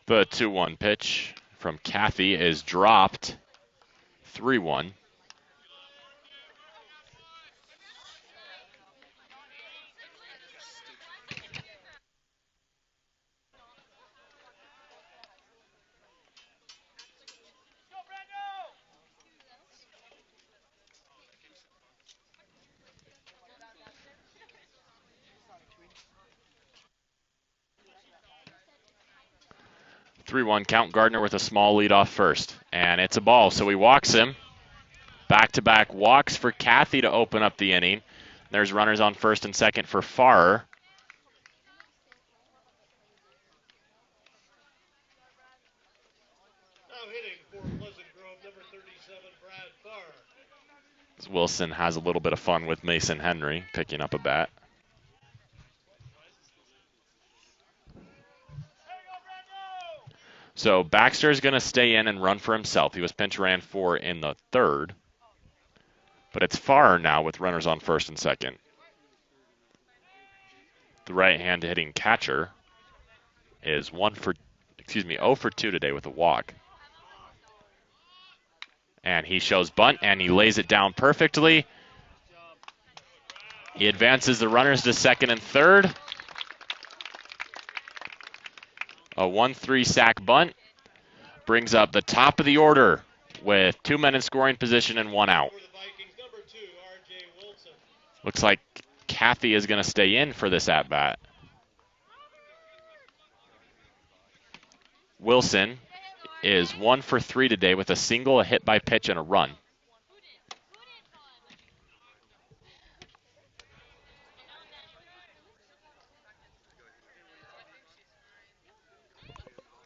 The 2-1 pitch from Cathy is dropped. 3-1. Count. Gardner with a small lead off first. And it's a ball, so he walks him. Back-to-back walks for Cathy to open up the inning. There's runners on first and second for Farrer. Now hitting for Pleasant Grove, number 37, Brad Farrer. Wilson has a little bit of fun with Mason Henry picking up a bat. So Baxter is going to stay in and run for himself. He was pinch ran for in the third. But it's Farrer now with runners on first and second. The right-hand hitting catcher is 0 for 2 today with a walk. And he shows bunt, and he lays it down perfectly. He advances the runners to second and third. A 1-3 sack bunt brings up the top of the order with 2 men in scoring position and 1 out. For the Vikings, number 2, R.J. Wilson. Looks like Cathy is going to stay in for this at-bat. Wilson is 1 for 3 today with a single, a hit by pitch, and a run.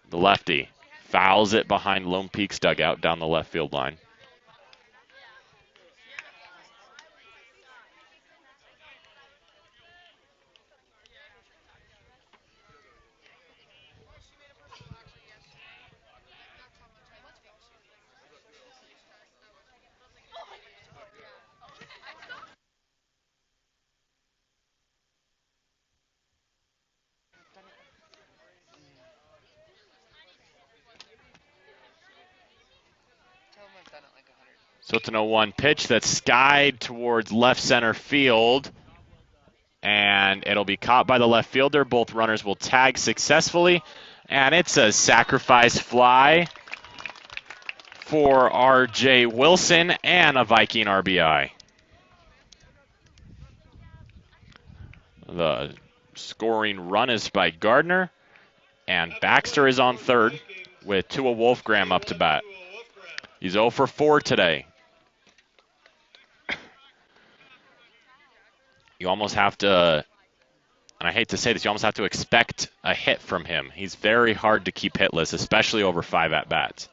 The lefty fouls it behind Lone Peak's dugout down the left field line. So it's an 0-1 pitch that's skied towards left center field. And it'll be caught by the left fielder. Both runners will tag successfully. And it's a sacrifice fly for R.J. Wilson and a Viking RBI. The scoring run is by Gardner. And Baxter is on third with Tua Wolfgram up to bat. He's 0 for 4 today. You almost have to, and I hate to say this, you almost have to expect a hit from him. He's very hard to keep hitless, especially over 5 at-bats.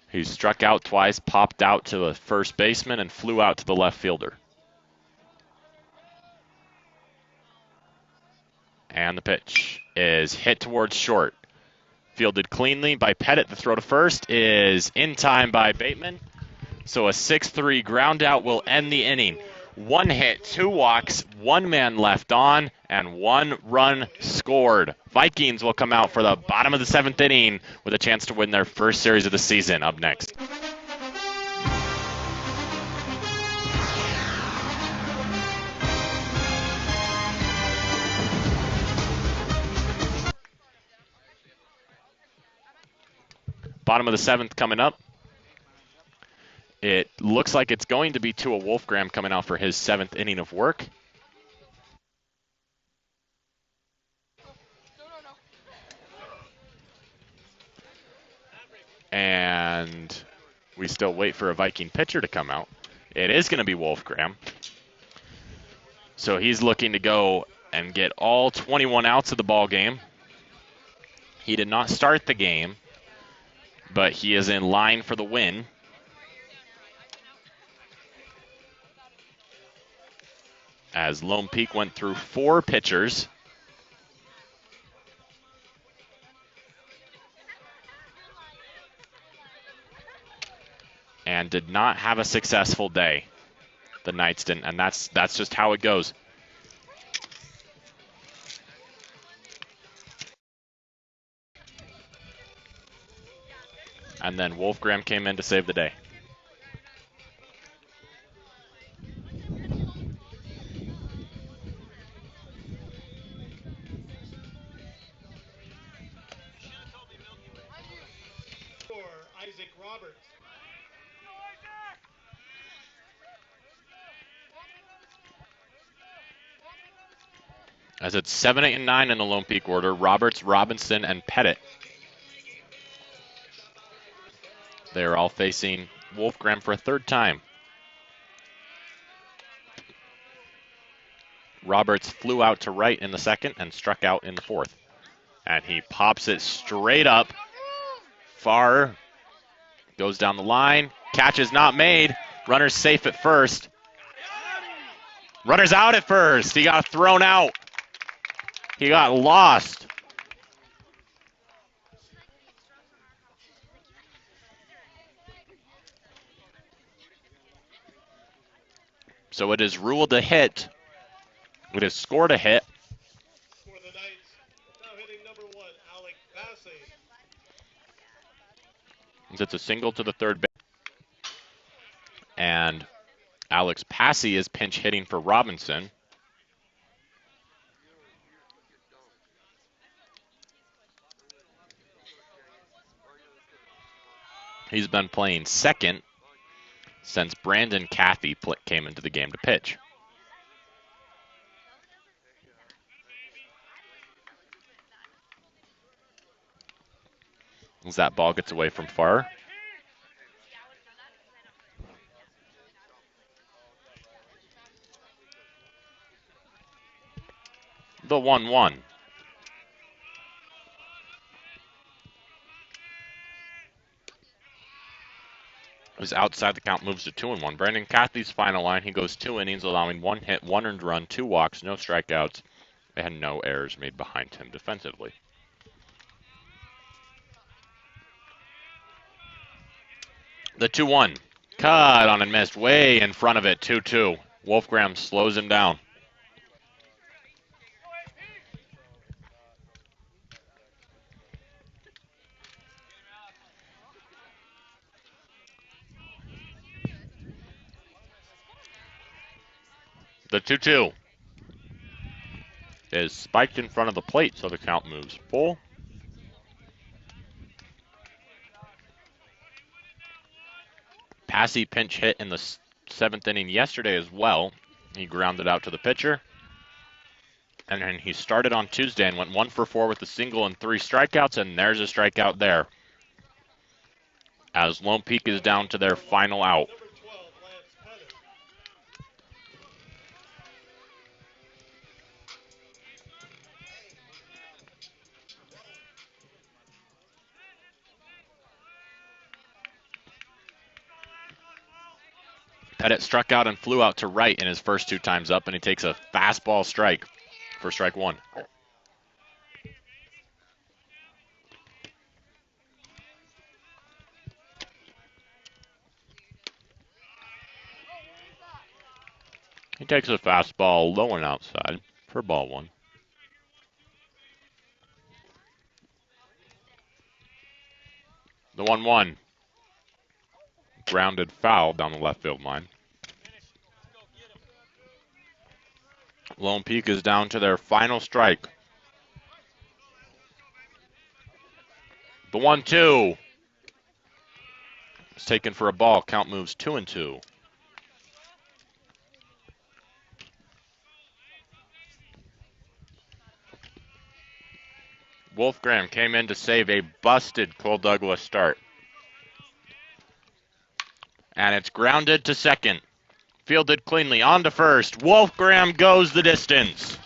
He struck out twice, popped out to the first baseman, and flew out to the left fielder. And the pitch is hit towards short. Fielded cleanly by Pettit. The throw to first is in time by Bateman. So a 6-3 ground out will end the inning. 1 hit, 2 walks, 1 man left on, and 1 run scored. Vikings will come out for the bottom of the 7th inning with a chance to win their first series of the season. Up next. Bottom of the 7th coming up. It looks like it's going to be Tua Wolfgram coming out for his 7th inning of work. And we still wait for a Viking pitcher to come out. It is going to be Wolfgram. So he's looking to go and get all 21 outs of the ball game. He did not start the game, but he is in line for the win. As Lone Peak went through 4 pitchers. And did not have a successful day. The Knights didn't, and that's just how it goes. And then Wolfgram came in to save the day. For Isaac Roberts. As it's 7, 8, and 9 in the Lone Peak order, Roberts, Robinson, and Pettit. They're all facing Wolfgram for a 3rd time. Roberts flew out to right in the 2nd and struck out in the 4th. And he pops it straight up. Far. Goes down the line. Catch is not made. Runner's safe at first. Runner's out at first. He got thrown out. He got lost. So it is ruled a hit. It is scored a hit. For the Knights, now hitting number 1, Alec Bassey. It's a single to the 3rd base. And Alex Passy is pinch hitting for Robinson. He's been playing 2nd since Brandon Cathy came into the game to pitch. As that ball gets away from Farr. The 1-1. Is outside the count, moves to 2-1. Brandon Cathy's final line, he goes 2 innings, allowing 1 hit, 1 earned run, 2 walks, no strikeouts, and no errors made behind him defensively. The 2-1. Cut on and missed way in front of it, 2-2. Wolfgram slows him down. The 2-2 is spiked in front of the plate, so the count moves full. Passy pinch hit in the 7th inning yesterday as well. He grounded out to the pitcher. And then he started on Tuesday and went 1 for 4 with a single and 3 strikeouts, and there's a strikeout there. As Lone Peak is down to their final out. Number 12, Lance Pettit. Pettit struck out and flew out to right in his first 2 times up, and he takes a fastball strike for strike 1. He takes a fastball low and outside for ball 1. The 1-1. Grounded foul down the left field line. Lone Peak is down to their final strike. The 1-2 It's taken for a ball. Count moves 2-2. Wolf Graham came in to save a busted Cole Douglas start. And it's grounded to second. Fielded cleanly. On to first. Wolf Graham goes the distance.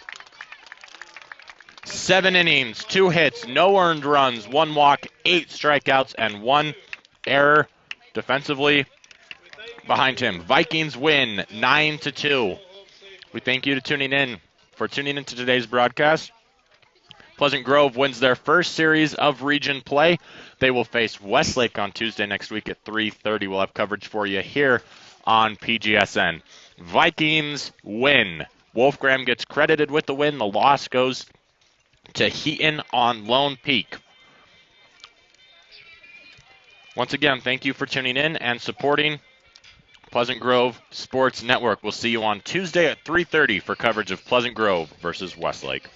7 innings, 2 hits, no earned runs, 1 walk, 8 strikeouts, and 1 error defensively behind him. Vikings win 9-2. We thank you for tuning into today's broadcast. Pleasant Grove wins their first series of region play. They will face Westlake on Tuesday next week at 3:30. We'll have coverage for you here on PGSN. Vikings win. Wolf Graham gets credited with the win. The loss goes to Heaton on Lone Peak. Once again, thank you for tuning in and supporting Pleasant Grove Sports Network. We'll see you on Tuesday at 3:30 for coverage of Pleasant Grove versus Westlake.